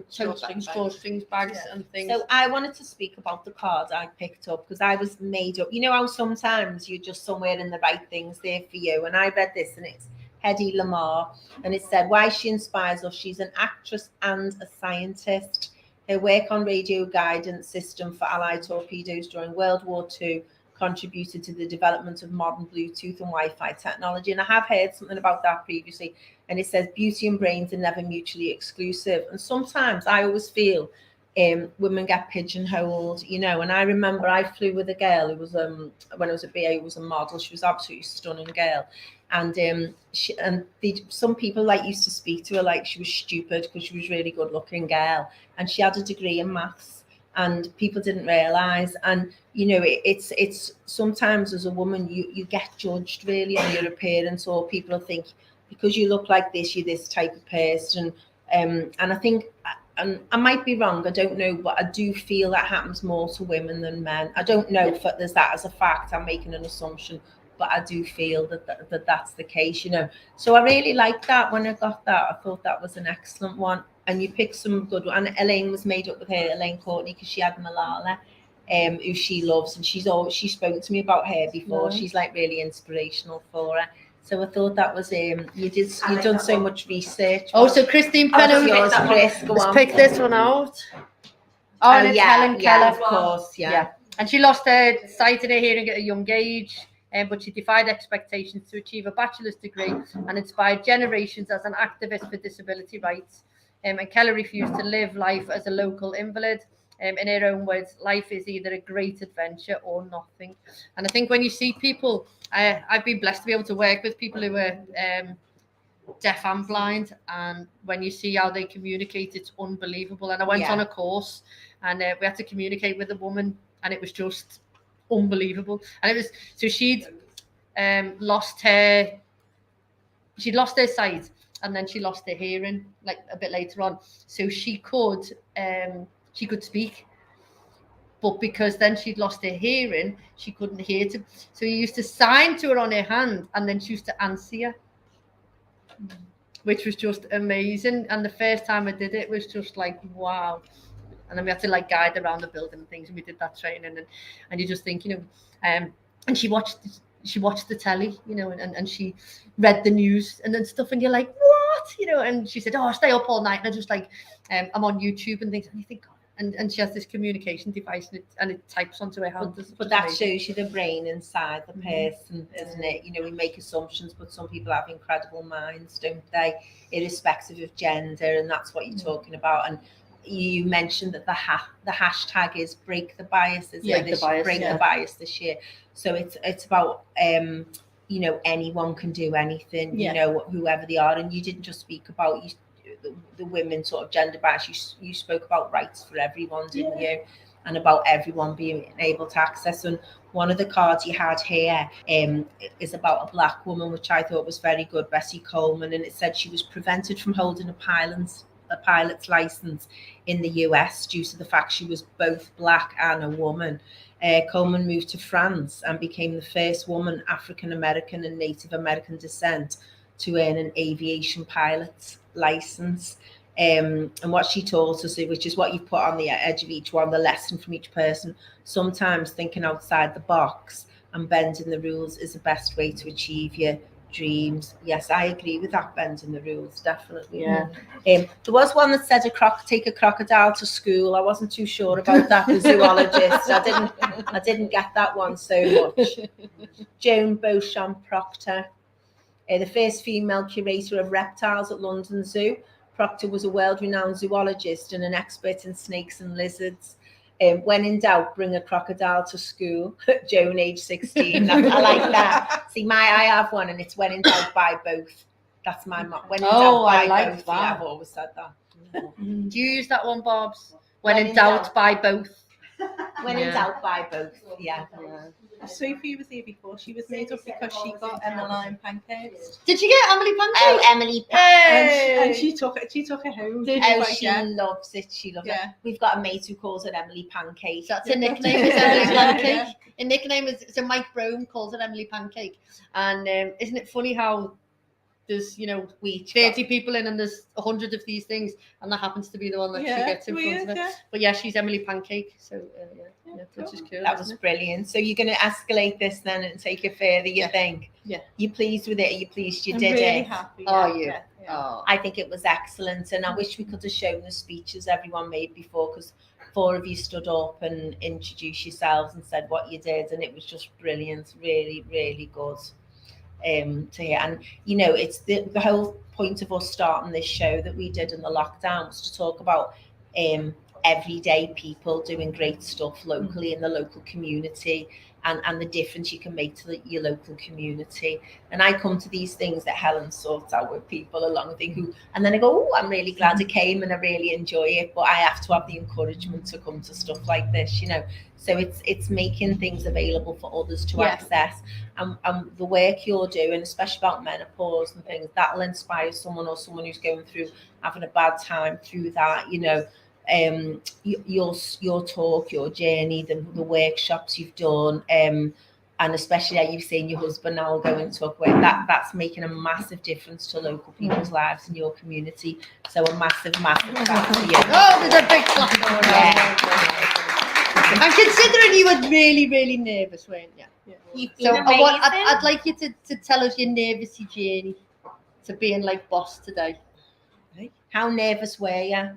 drawstrings bags and things.
So I wanted to speak about the card I picked up because I was made up. You know how sometimes you're just somewhere in the right things there for you. And I read this and it's Hedy Lamarr and it said why she inspires us. She's an actress and a scientist. Her work on radio guidance system for Allied torpedoes during World War II contributed to the development of modern Bluetooth and Wi-Fi technology. And I have heard something about that previously. And it says beauty and brains are never mutually exclusive. And sometimes I always feel women get pigeonholed, you know. And I remember I flew with a girl who was when I was at BA, who was a model. She was absolutely stunning girl. And some people like used to speak to her like she was stupid because she was really good looking girl. And she had a degree in maths. And people didn't realize, and you know, it's sometimes as a woman you get judged really on your appearance, or people think because you look like this, you're this type of person. And I think, and I might be wrong, I don't know, but I do feel that happens more to women than men. I don't know if there's that as a fact. I'm making an assumption, but I do feel that that's the case, you know. So I really liked that when I got that. I thought that was an excellent one. And you picked some good one. And Elaine was made up with her, Elaine Courtney, because she had Malala, who she loves, and she's spoken to me about her before. Nice. She's like really inspirational for her. So I thought that was you've done so much research.
Oh, so Christine Penham,
yours, Chris. Go on.
Pick this one out. Oh, and it's Helen Keller,
of course, yeah.
And she lost her sight and her hearing at a young age. But she defied expectations to achieve a bachelor's degree and inspired generations as an activist for disability rights. And Keller refused to live life as a local invalid. In her own words, life is either a great adventure or nothing. And I think when you see people, I've been blessed to be able to work with people who are deaf and blind. And when you see how they communicate, it's unbelievable. And I went on a course and we had to communicate with a woman and it was just unbelievable. And it was, so she'd lost her sight and then she lost her hearing like a bit later on. So she could speak, but because then she'd lost her hearing, she couldn't hear to. So you used to sign to her on her hand and then she used to answer you, which was just amazing. And the first time I did it was just like, wow. And then we had to like guide around the building and things, and we did that training. And you just think, you know, and she watched the telly, you know, and she read the news and then stuff, and you're like, what, you know? And she said, oh, I stay up all night, and I just like, I'm on YouTube and things, and you think, and she has this communication device, and it types onto her hand.
But that shows you the brain inside the person, isn't it? You know, we make assumptions, but some people have incredible minds, don't they? Irrespective of gender, and that's what you're talking about. And you mentioned that the hashtag is break the bias, break the bias this year. So it's about you know, anyone can do anything, you know, whoever they are. And you didn't just speak about the women sort of gender bias, you spoke about rights for everyone, didn't you? And about everyone being able to access. And one of the cards you had here is about a black woman, which I thought was very good, Bessie Coleman, and it said she was prevented from holding a pilot's license in the US due to the fact she was both black and a woman. Coleman moved to France and became the first woman, African American and Native American descent, to earn an aviation pilot's license. And what she taught us, which is what you've put on the edge of each one, the lesson from each person, sometimes thinking outside the box and bending the rules is the best way to achieve your dreams. Yes, I agree with that, bending the rules, definitely.
Yeah.
There was one that said take a crocodile to school. I wasn't too sure about that, the zoologist. I didn't get that one so much. Joan Beauchamp Proctor, the first female curator of reptiles at London Zoo. Proctor was a world-renowned zoologist and an expert in snakes and lizards. When in doubt, bring a crocodile to school. Joan, age 16. I like that. See, I have one, and it's when in doubt, buy both. That's my motto. When in doubt,
I
buy
like
both.
that.
Yeah, I've always said that.
Do you use that one, Barbs? When in doubt, buy both.
When in doubt, buy both. Yeah.
Sophie was here before. She was made up because she got Emmeline pancakes.
Did you get Emily pancakes?
Oh, Emily.
And she took it home.
She loves it. She loves it.
Yeah.
We've got a mate who calls it Emily Pancake.
That's a nickname. It's Emily
Yeah.
Pancake. A nickname is so Mike Brome calls it Emily Pancake. And isn't it funny how there's 30 people in and there's 100 of these things, and that happens to be the one that she gets in front of it. But yeah, she's Emily Pancake. So which is cool.
That was brilliant. So you're going to escalate this then and take it further. You think?
Yeah.
You pleased with it? Are you pleased you
I'm
did
really
it?
Happy.
Are you?
Yeah.
Oh.
I think it was excellent, and I wish we could have shown the speeches everyone made before, because 4 of you stood up and introduced yourselves and said what you did, and it was just brilliant, really, really good to hear. And it's the whole point of us starting this show that we did in the lockdown was to talk about everyday people doing great stuff locally in the local community, and the difference you can make to your local community. And I come to these things that Helen sorts out with people along the and then I go, oh, I'm really glad I came and I really enjoy it, but I have to have the encouragement to come to stuff like this, So it's making things available for others to access, and the work you're doing, especially about menopause and things, that'll inspire someone or someone who's going through having a bad time through that, your talk, your journey, the workshops you've done, and especially how you've seen your husband now go and talk about that's making a massive difference to local people's lives in your community. So a massive clap for you.
Oh, there's a big clap going on. And considering you were really, really nervous, weren't you?
You've been
So
amazing.
I'd like you to tell us your nervousy journey to being like boss today.
How nervous were you?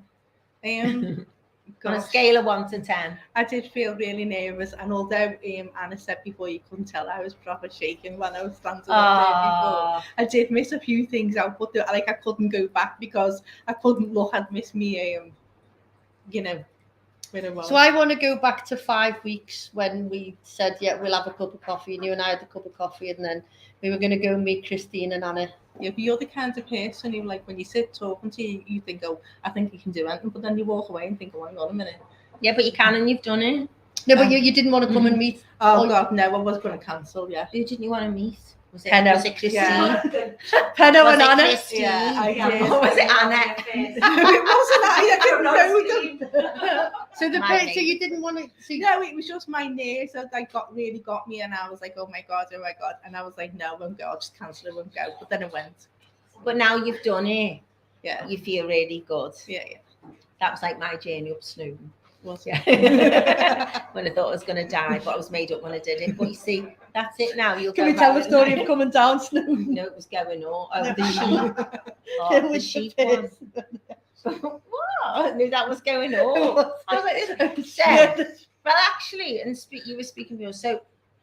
On a
Gosh,
scale of 1 to 10.
I did feel really nervous, and although Anna said before you couldn't tell, I was proper shaking when I was standing up there before. I did miss a few things out, but I couldn't go back because I couldn't look. I'd miss me, where it was.
So I want to go back to 5 weeks when we said, we'll have a cup of coffee, and you and I had a cup of coffee, and then we were going to go meet Christine and Anna.
Yeah, but you're the kind of person who, like, when you sit talking to you think, oh, I think you can do anything, but then you walk away and think, oh, hang on a minute.
Yeah, but you can, and you've done it.
No, but you didn't want to come and meet.
Oh, God, no, I was going to cancel, yeah.
Who didn't you want to meet? Was it Christine?
Yeah.
Penno and Anna.
Christine?
Yeah, I did.
Or was it Anna?
It wasn't I didn't know them.
So you didn't want to see.
No, it was just my nerves that really got me, and I was like, oh my god, and I was like, no, I won't go, I'll just cancel it, I won't go. But then I went.
But now you've done it.
Yeah.
You feel really good.
Yeah.
That was like my journey up Snowdon.
Was
Yeah. When I thought I was going to die, but I was made up when I did it. But you see, that's it now.
Can we tell the story of coming down, Snow?
No, it was going on. Oh, the sheep. Oh, the sheep one. What? I knew that was going on. I was like, this. Well, actually, and you were speaking to me. So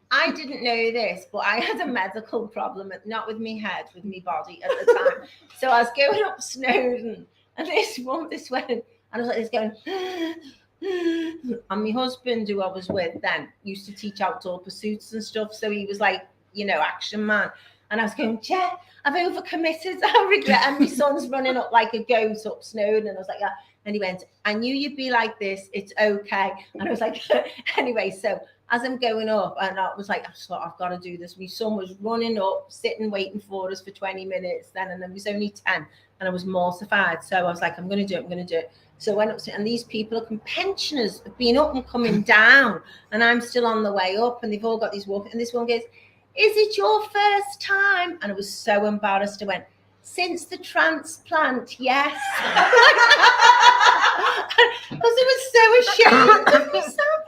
I didn't know this, but I had a medical problem, not with me head, with me body at the time. So I was going up Snowdon, and this went, and I was like, this going. And my husband, who I was with then, used to teach outdoor pursuits and stuff. So he was like, action man. And I was going, Jet, I've overcommitted. I regret. And my son's running up like a goat up Snowdon. And I was like, and he went, I knew you'd be like this. It's okay. And I was like, anyway, so as I'm going up, and I was like, I've got to do this. My son was running up, sitting, waiting for us for 20 minutes then. And then it was only 10. And I was mortified. So I was like, I'm going to do it. So I went up, and these people pensioners have been up and coming down, and I'm still on the way up, and they've all got these walk. And this one goes, is it your first time? And I was so embarrassed. I went, since the transplant, yes. Because I was so ashamed of myself.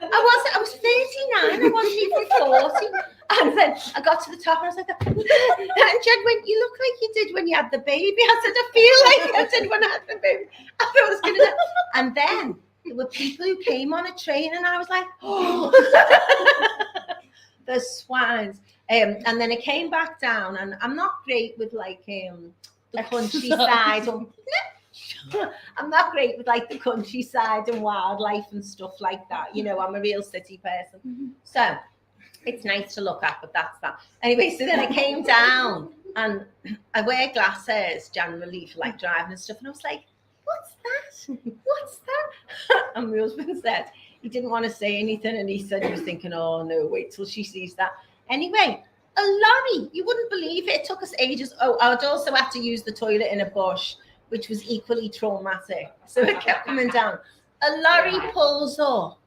I was 39, I wasn't even 40. And then I got to the top, and I was like, and Jed went, you look like you did when you had the baby. I said, I feel like I did when I had the baby. I thought I was going to die. And then there were people who came on a train, and I was like, oh, the swines. And then I came back down, and I'm not great with like the countryside. I'm not great with like the countryside and wildlife and stuff like that. I'm a real city person. So It's nice to look at, but that's that. Anyway, so then I came down and I wear glasses generally for like driving and stuff. And I was like, what's that? What's that? And my husband said he didn't want to say anything. And he said he was thinking, oh no, wait till she sees that. Anyway, a lorry, you wouldn't believe it. It took us ages. Oh, I'd also have to use the toilet in a bush, which was equally traumatic. So it kept coming down. A lorry pulls up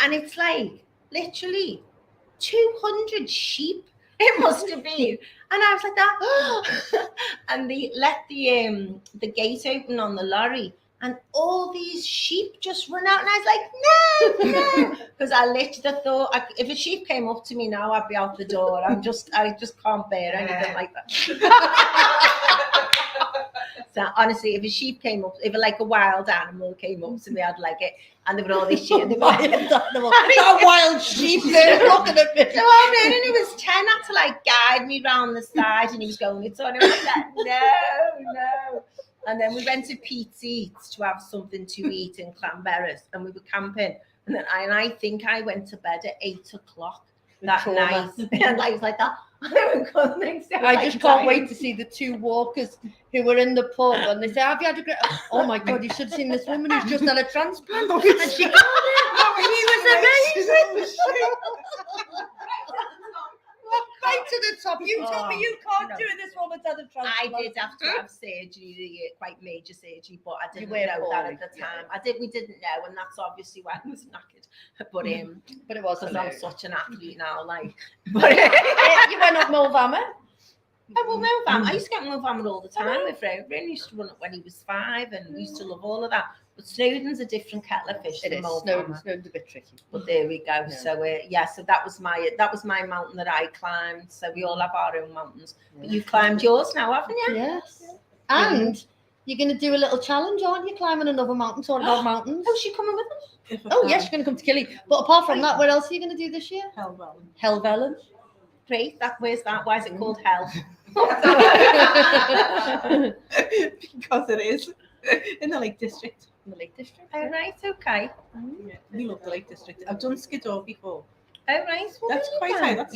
and it's like literally 200 sheep. It must have been. And I was like that. And they let the gate open on the lorry. And all these sheep just run out. And I was like, no. Because I literally thought, if a sheep came up to me now, I'd be out the door. I just can't bear anything like that. So honestly, if a sheep came up, if like a wild animal came up to me, I'd like it. And there were all these sheep. And
That wild sheep there looking at me.
So I mean, and he was 10, had to like guide me round the side, and he was going, it's on. I was like, no. And then we went to Pete's Eats to have something to eat in Clanberris, and we were camping. And then I think I went to bed at 8 o'clock that night, and I was like that.
I just can't wait to see the two walkers who were in the pub, and they say, have you had a great... Oh my God, you should have seen this woman who's just had a transplant, and she got it. He was amazing. Right to the top. You told me you can't do it. This woman's had a transplant.
I did have to have surgery, quite major surgery, but I didn't know that at the time. We didn't know, and that's obviously why I was knackered. But
it was
because I'm such an athlete now, like. But
you went up Mulvammer.
Oh, well, Mulvammer. I used to get Mulvammer all the time with Ray. Ray used to run it when he was 5, and we used to love all of that. But Snowdon's a different kettle of fish.
It is. Snowdon's a bit tricky.
But there we go. Yeah. So so that was my mountain that I climbed. So we all have our own mountains. Yeah. But you've climbed yours now, haven't you?
Yes. Yeah. And you're going to do a little challenge, aren't you? Climbing another mountain, talking about mountains.
Oh, she's coming with us?
Oh, yes, she's going to come to Killy. But apart from that, what else are you going to do this year?
Helvellyn. Great. Where's that? Why is it called Hell?
Because it is in the Lake District.
Oh, right, okay.
Yeah, we love the Lake District. I've done Skiddaw before.
Oh, right. Well,
that's quite high. That's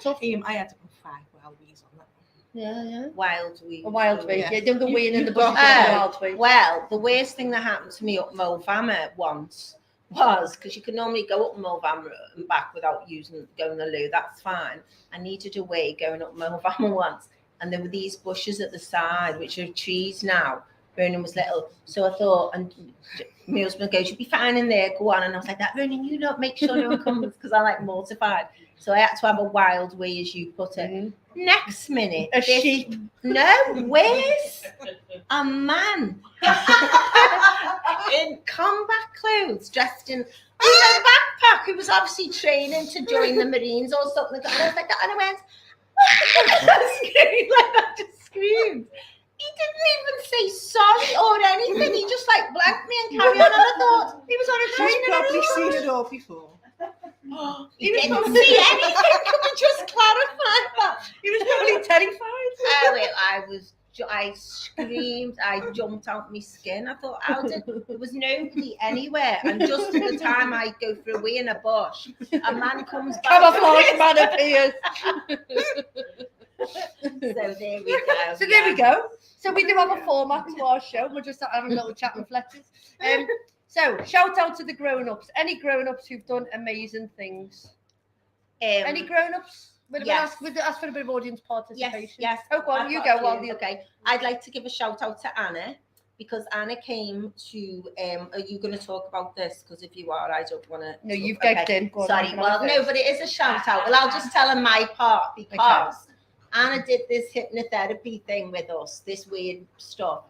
tough.
I had to put 5 wild wees on that.
Yeah.
Wild weed.
A wild weed. Yeah, don't go weeing in the bush. Wild weed.
Well, the worst thing that happened to me up Mulvammer once was, because you can normally go up Mulvammer and back without going the loo. That's fine. I needed a way going up Mulvammer once, and there were these bushes at the side, which are trees now. Vernon was little, so I thought, and my husband goes, "You'll be fine in there, go on." And I was like, "That Vernon, you don't make sure no one comes," because I like mortified. So I had to have a wild way, as you put it. Mm-hmm. Next minute,
a sheep.
No, where's a man in combat clothes, dressed in a backpack, who was obviously training to join the Marines or something. And I was like that, and I went, I screamed like that, just screamed. He didn't even say sorry or anything. He just like blanked me and carried on. And I thought he was on a train.
He's probably seen it all before.
He didn't see anything. Could we just clarify that?
He was probably terrified.
I screamed. I jumped out my skin. I thought, there was nobody anywhere. And just at the time I go for a wee in a bush, a man comes back.
Camouflage man appears.
So there we go.
So we do have a format to our show. We'll just have a little chat with Fletchers. So shout out to the grown-ups. Any grown-ups who've done amazing things? Any grown-ups? We'll ask for a bit of audience participation.
Yes.
Oh, go on, you go.
Okay. I'd like to give a shout out to Anna, because Anna came to. Are you going to talk about this? Because if you are, I don't want to.
No, you've gegged in.
Sorry. Well, no, but it is a shout out. Well, I'll just tell her my part, because Anna did this hypnotherapy thing with us, this weird stuff,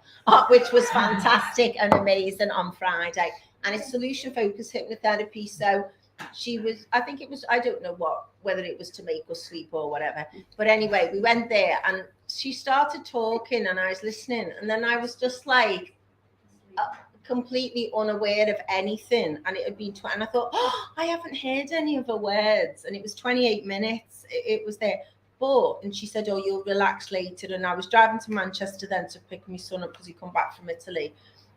which was fantastic and amazing on Friday. And it's solution-focused hypnotherapy. So she was, I think it was, I don't know whether it was to make us sleep or whatever. But anyway, we went there and she started talking and I was listening. And then I was just like completely unaware of anything. And it had been, and I thought, I haven't heard any of her words. And it was 28 minutes. It was there. And she said, "Oh, you'll relax later." And I was driving to Manchester then to pick my son up because he come back from Italy.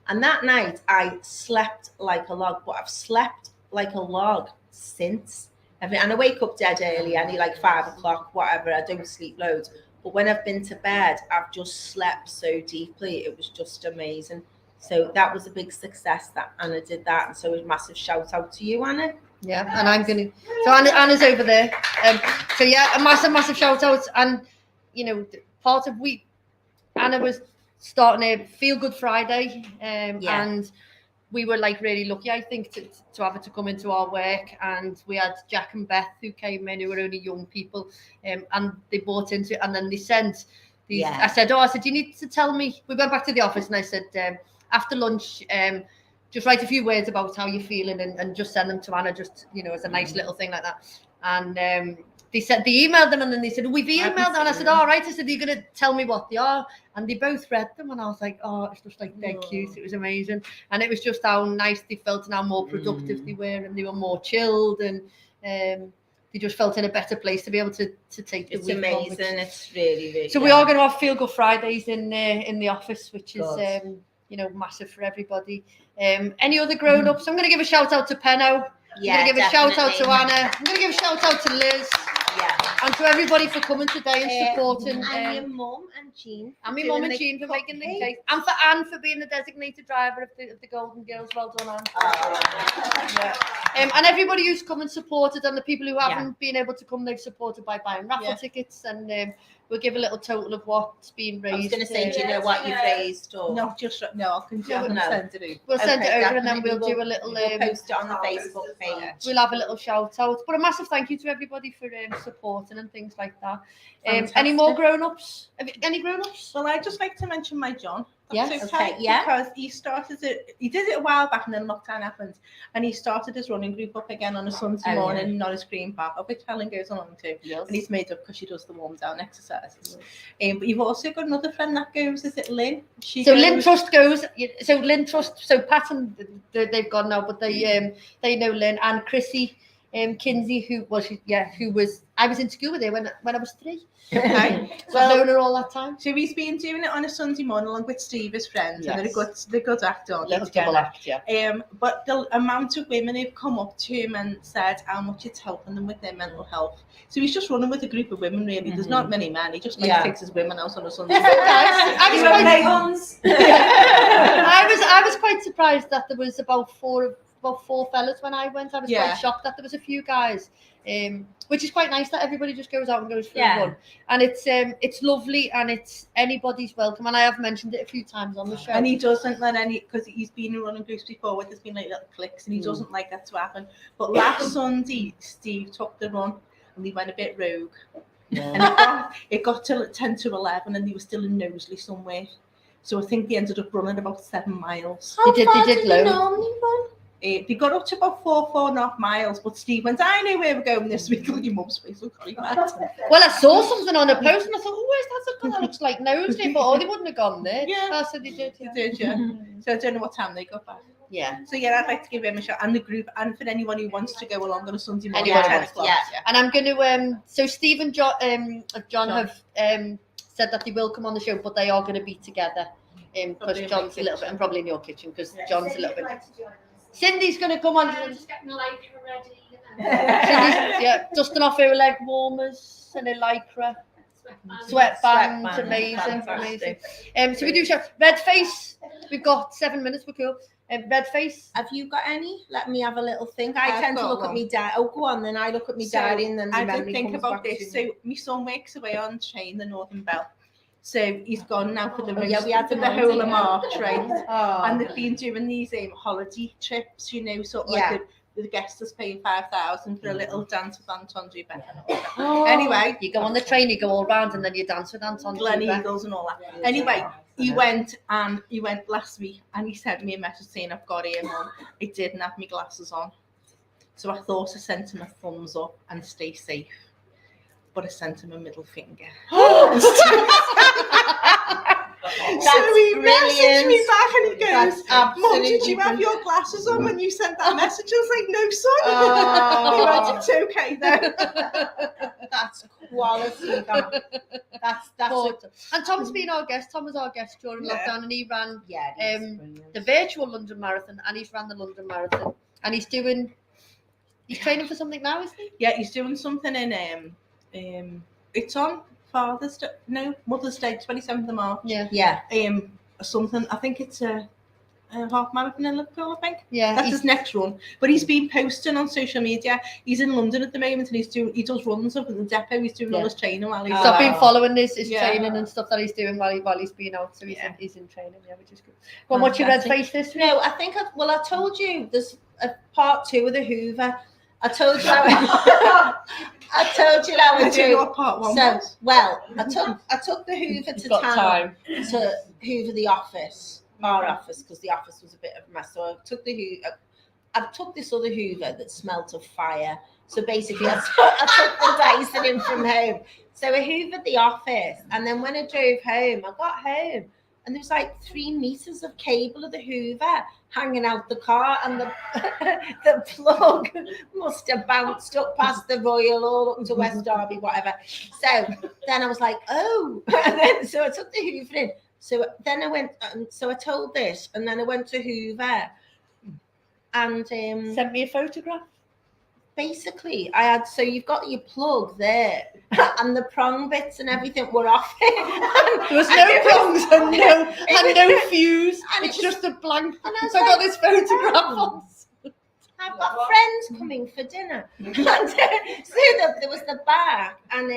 And that night I slept like a log, but I've slept like a log since. And I wake up dead early, only like 5 o'clock, whatever. I don't sleep loads. But when I've been to bed, I've just slept so deeply. It was just amazing. So that was a big success that Anna did that. And so a massive shout out to you, Anna.
Yeah, and I'm going to... So Anna's over there. So yeah, a massive shout out. And, you know, part of Anna was starting a Feel Good Friday. And we were like really lucky, I think, to have her to come into our work. And we had Jack and Beth who came in, who were only young people, and they bought into it. And then they sent these. I said, you need to tell me. We went back to the office and I said, after lunch, just write a few words about how you're feeling and just send them to Anna, just, you know, as a nice little thing like that. And they emailed them, and then they said, we've emailed them. And I said, all right. I said, are you going to tell me what they are? And they both read them. And I was like, oh, it's just like dead cute. It was amazing. And it was just how nice they felt and how more productive they were. And they were more chilled. And they just felt in a better place to be able to take the week.
It's amazing. It's really, really.
So we are going to have Feel Good Fridays in the office, which is, you know, massive for everybody. Any other grown-ups? I'm going to give a shout out to Penno. I'm going to give a shout out to Anna. I'm going to give a shout out to Liz. And to everybody for coming today and supporting.
And your mum and Jean.
And my mum and Jean for making the cake. And for Anne for being the designated driver of the Golden Girls. Well done, Anne. And everybody who's come and supported, and the people who haven't been able to come, they've supported by buying raffle tickets. And we'll give a little total of what's been raised.
I was going to say, do you know what you've raised? Or?
No, I can send it over.
We'll send it over, and then we'll do a little...
We'll post it on the Facebook page.
We'll have a little shout out. But a massive thank you to everybody for supporting and things like that. Any more grown-ups? Any grown-ups?
Well, I'd just like to mention my John.
Yes.
Okay, because he did it a while back, and then lockdown happened, and he started his running group up again on a Sunday morning in Norris Green Park, of which Helen goes along to, and he's made up because she does the warm down exercises. But you've also got another friend that goes. Is it Lynn?
Lynn Trust goes. So Lynn Trust. So Pat and they've gone now, but they know Lynn and Chrissy. Kinsey, who was I was in school with her when I was 3. Okay. So I've known her all that time.
So he's been doing it on a Sunday morning along with Steve, his friend, and they're good actor.
Little double act,
but the amount of women who've come up to him and said how much it's helping them with their mental health. So he's just running with a group of women, really. There's not many men. He just takes his women out on a Sunday.
I was quite surprised that there was about four fellas when I went. I was quite shocked that there was a few guys, which is quite nice that everybody just goes out and goes for a run. And it's lovely, and it's anybody's welcome. And I have mentioned it a few times on the show.
And he doesn't let because he's been in running groups before where there's been like little cliques, and he doesn't like that to happen. But last Sunday, Steve took the run, and he went a bit rogue. And it got to 10 to 11, and he was still in Knowsley somewhere. So I think they ended up running about 7 miles.
They did low.
They got up to about 4.5 miles, but Steve went, I know where we're going this week. Look at your mum's face.
Well, I saw something on a post and I thought, where's that? That looks like Knowsley, but they wouldn't have gone there.
Yeah.
So they did.
So I don't know what time they got back.
Yeah.
So I'd like to give him a shot, and the group, and for anyone who wants to go along on a Sunday morning
at
10 o'clock.
And I'm going to, so Steve and John have said that they will come on the show, but they are going to be together. Because John's a little bit, and probably in your kitchen, because John's a little bit. Cindy's going to come on.
I'm just getting the lycra ready.
Cindy's, dusting off her leg warmers and her lycra. Sweatbands. Amazing. So we do show red face. We've got 7 minutes. We're cool. Red face.
Have you got any? Let me have a little think. I tend to look at me diary. Oh, go on then. I look at me diary, and then the memory
think
comes
about
back
this.
to me.
So my son works away on train, the Northern Bell. So he's gone now for the
we had
the whole of March, right? And they've been doing these holiday trips, sort of like the guest is paying 5,000 for a little dance with Anton Dubek. Anyway,
you go on the train, you go all round, and then you dance with Anton
Glen Eagles and all that. Anyway, he went last week, and he sent me a message saying, I've got him on. I didn't have my glasses on. So I thought I sent him a thumbs up and stay safe. But I sent him a middle finger. So he messaged me back and he goes, Mum, did you have your glasses on when you sent that message? I was like, no, son. He went, it's okay then.
That's quality. That's
and Tom's been our guest. Tom was our guest during lockdown, and he ran
the
the virtual London Marathon, and he's ran the London Marathon, and he's He's training for something now, isn't he?
Yeah, he's doing something in it's on Mother's Day, 27th of March.
Yeah.
Something, I think it's a half marathon in Liverpool, I think.
Yeah.
That's his next run. But he's been posting on social media. He's in London at the moment and he does runs up at the depot. He's doing all his training while he's
So I've been following his training and stuff that he's doing while he's been out. So he's in training, which is good. Well, what's your red face this week?
No, I think I told you there's a part 2 of the Hoover. I told you how I told you how I do.
What part 1
was. Well, I took the Hoover to town to Hoover the office. Our office, because the office was a bit of a mess. So I took this other Hoover that smelt of fire. So basically, I took the Dyson in from home. So I hoovered the office, and then when I drove home, I got home, and there was like 3 meters of cable of the Hoover hanging out the car, and the plug must have bounced up past the Royal, all up to West Derby, whatever. So then I was like, oh, and then, so I took the Hoover in. So then I went, so I told this, and then I went to Hoover, and
sent me a photograph.
Basically, I had, so you've got your plug there, and the prong bits and everything were off it.
There was no prongs and no fuse. It's just a blank. So I got this photograph on.
I've got friends coming for dinner. And, so there was the back and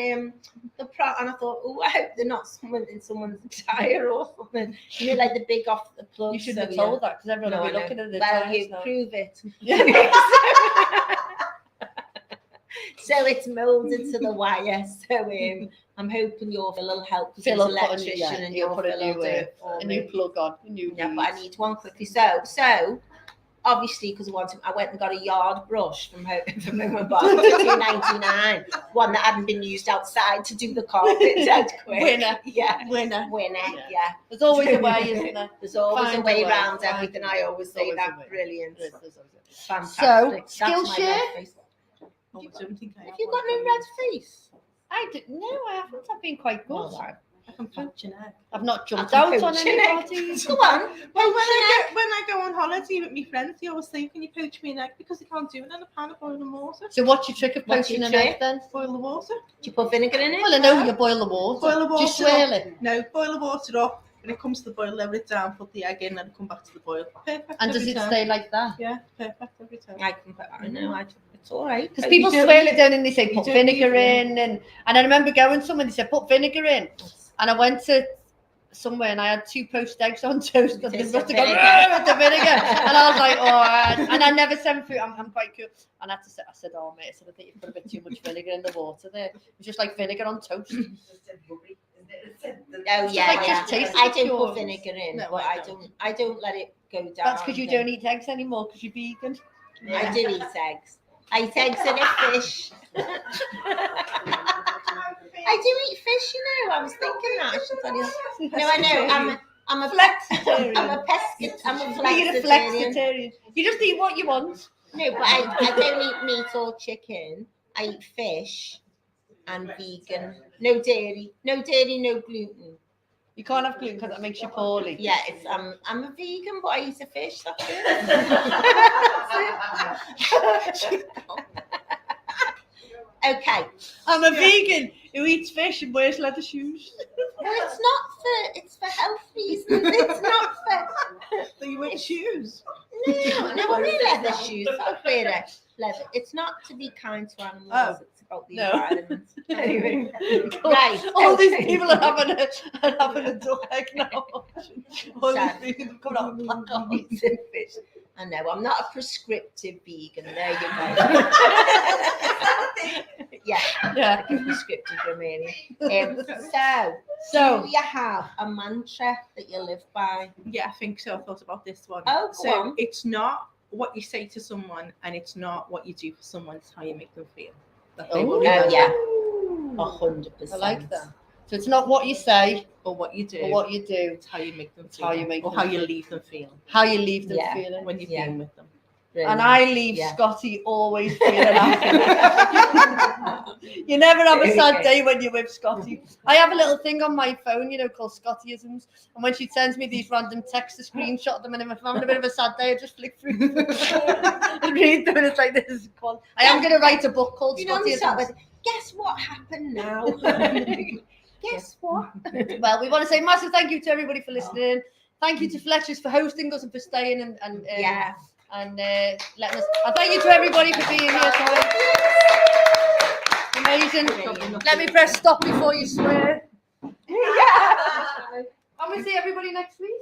the prong, and I thought, oh, I hope they're not in someone's tire or something. You know, like the big off the plug.
You should have told that, because everyone will be looking at the
well, you prove it. So it's moulded to the wire. So I'm hoping you'll a little help as an electrician, and you'll put
a new plug on.
But I need one quickly. So obviously, because I went and got a yard brush from home and bought $2.99, one that hadn't been used outside to do the carpet dead quick.
Winner.
Yeah.
There's always a way, isn't there?
There's always a way around everything. I always say that. Brilliant.
So,
Fantastic.
Skillshare.
Have you got no red face?
I didn't. No, I haven't. I've been quite good.
I can poach an egg.
I've not jumped out on anybody.
Go on.
Well, when I go on holiday with my friends, they always say, "Can you poach me an egg?" Because they can't do it in a pan of boiling water.
So what's your trick of poaching an egg then?
Boil the water.
Do you put vinegar in it?
Well, I know you boil the water.
Boil the water.
Do you swirl it?
No, boil the water up. When it comes to the boil, lower it down, put the egg in, and come back to the boil. Perfect.
And does it stay like that?
Yeah, perfect every time.
I know. It's all right.
Because people swirl it down and they say put vinegar in, and I remember going somewhere, they said put vinegar in, and I went to somewhere and I had 2 poached eggs on toast and they must have gone with the vinegar, and I was like, oh, and I never sent food. I'm quite cool, and I said, oh mate, I think you've put a bit too much vinegar in the water there. It's just like vinegar on toast.
Oh yeah. I do put vinegar in, but I don't let it go down.
That's because you don't eat eggs anymore because you're vegan.
I do eat eggs. I eat eggs and a fish. I do eat fish, you know. I was thinking that. I should tell you. No, I know. I'm a flexitarian. I'm a flexitarian.
You just eat what you want.
No, but I don't eat meat or chicken. I eat fish and vegan. No dairy, no gluten.
You can't have gluten because that makes you poorly.
Yeah, I'm a vegan, but I eat a fish. That's it. Okay.
I'm a vegan who eats fish and wears leather shoes.
Well, it's for health reasons. It's not for.
So you wear shoes?
No, I wear leather shoes. I wear leather. It's not to be kind to animals. It's about the environment. Anyway, right.
All these people are having a duck egg now. All these people have come out of black
fish. I know. I'm not a prescriptive vegan. There you go. Yeah. Prescriptive Romanian. So do you have a mantra that you live by?
Yeah, I think so. I thought about this one.
Oh,
go on. It's not what you say to someone, and it's not what you do for someone. It's how you make them feel.
Yeah. 100%.
I like that. So it's not what you say
or what you do.
It's
how you make them feel.
How you make
or
them
how
feel.
you leave them feel.
How you leave them feeling
when you've been with them.
And I leave
Yeah.
Scotty always feeling happy. You never have a sad day when you're with Scotty. I have a little thing on my phone, called Scottyisms. And when she sends me these random texts, I screenshot them. And if I'm having a bit of a sad day, I just flick through and read them. And it's like, this is fun. I am going to write a book called Scottyisms.
Guess what happened now? Guess what?
Well, we want to say massive thank you to everybody for listening. Thank you to Fletchers for hosting us and for staying and letting us. And thank you to everybody for being here tonight. Amazing. Let me press stop before you swear. And we'll see everybody next week.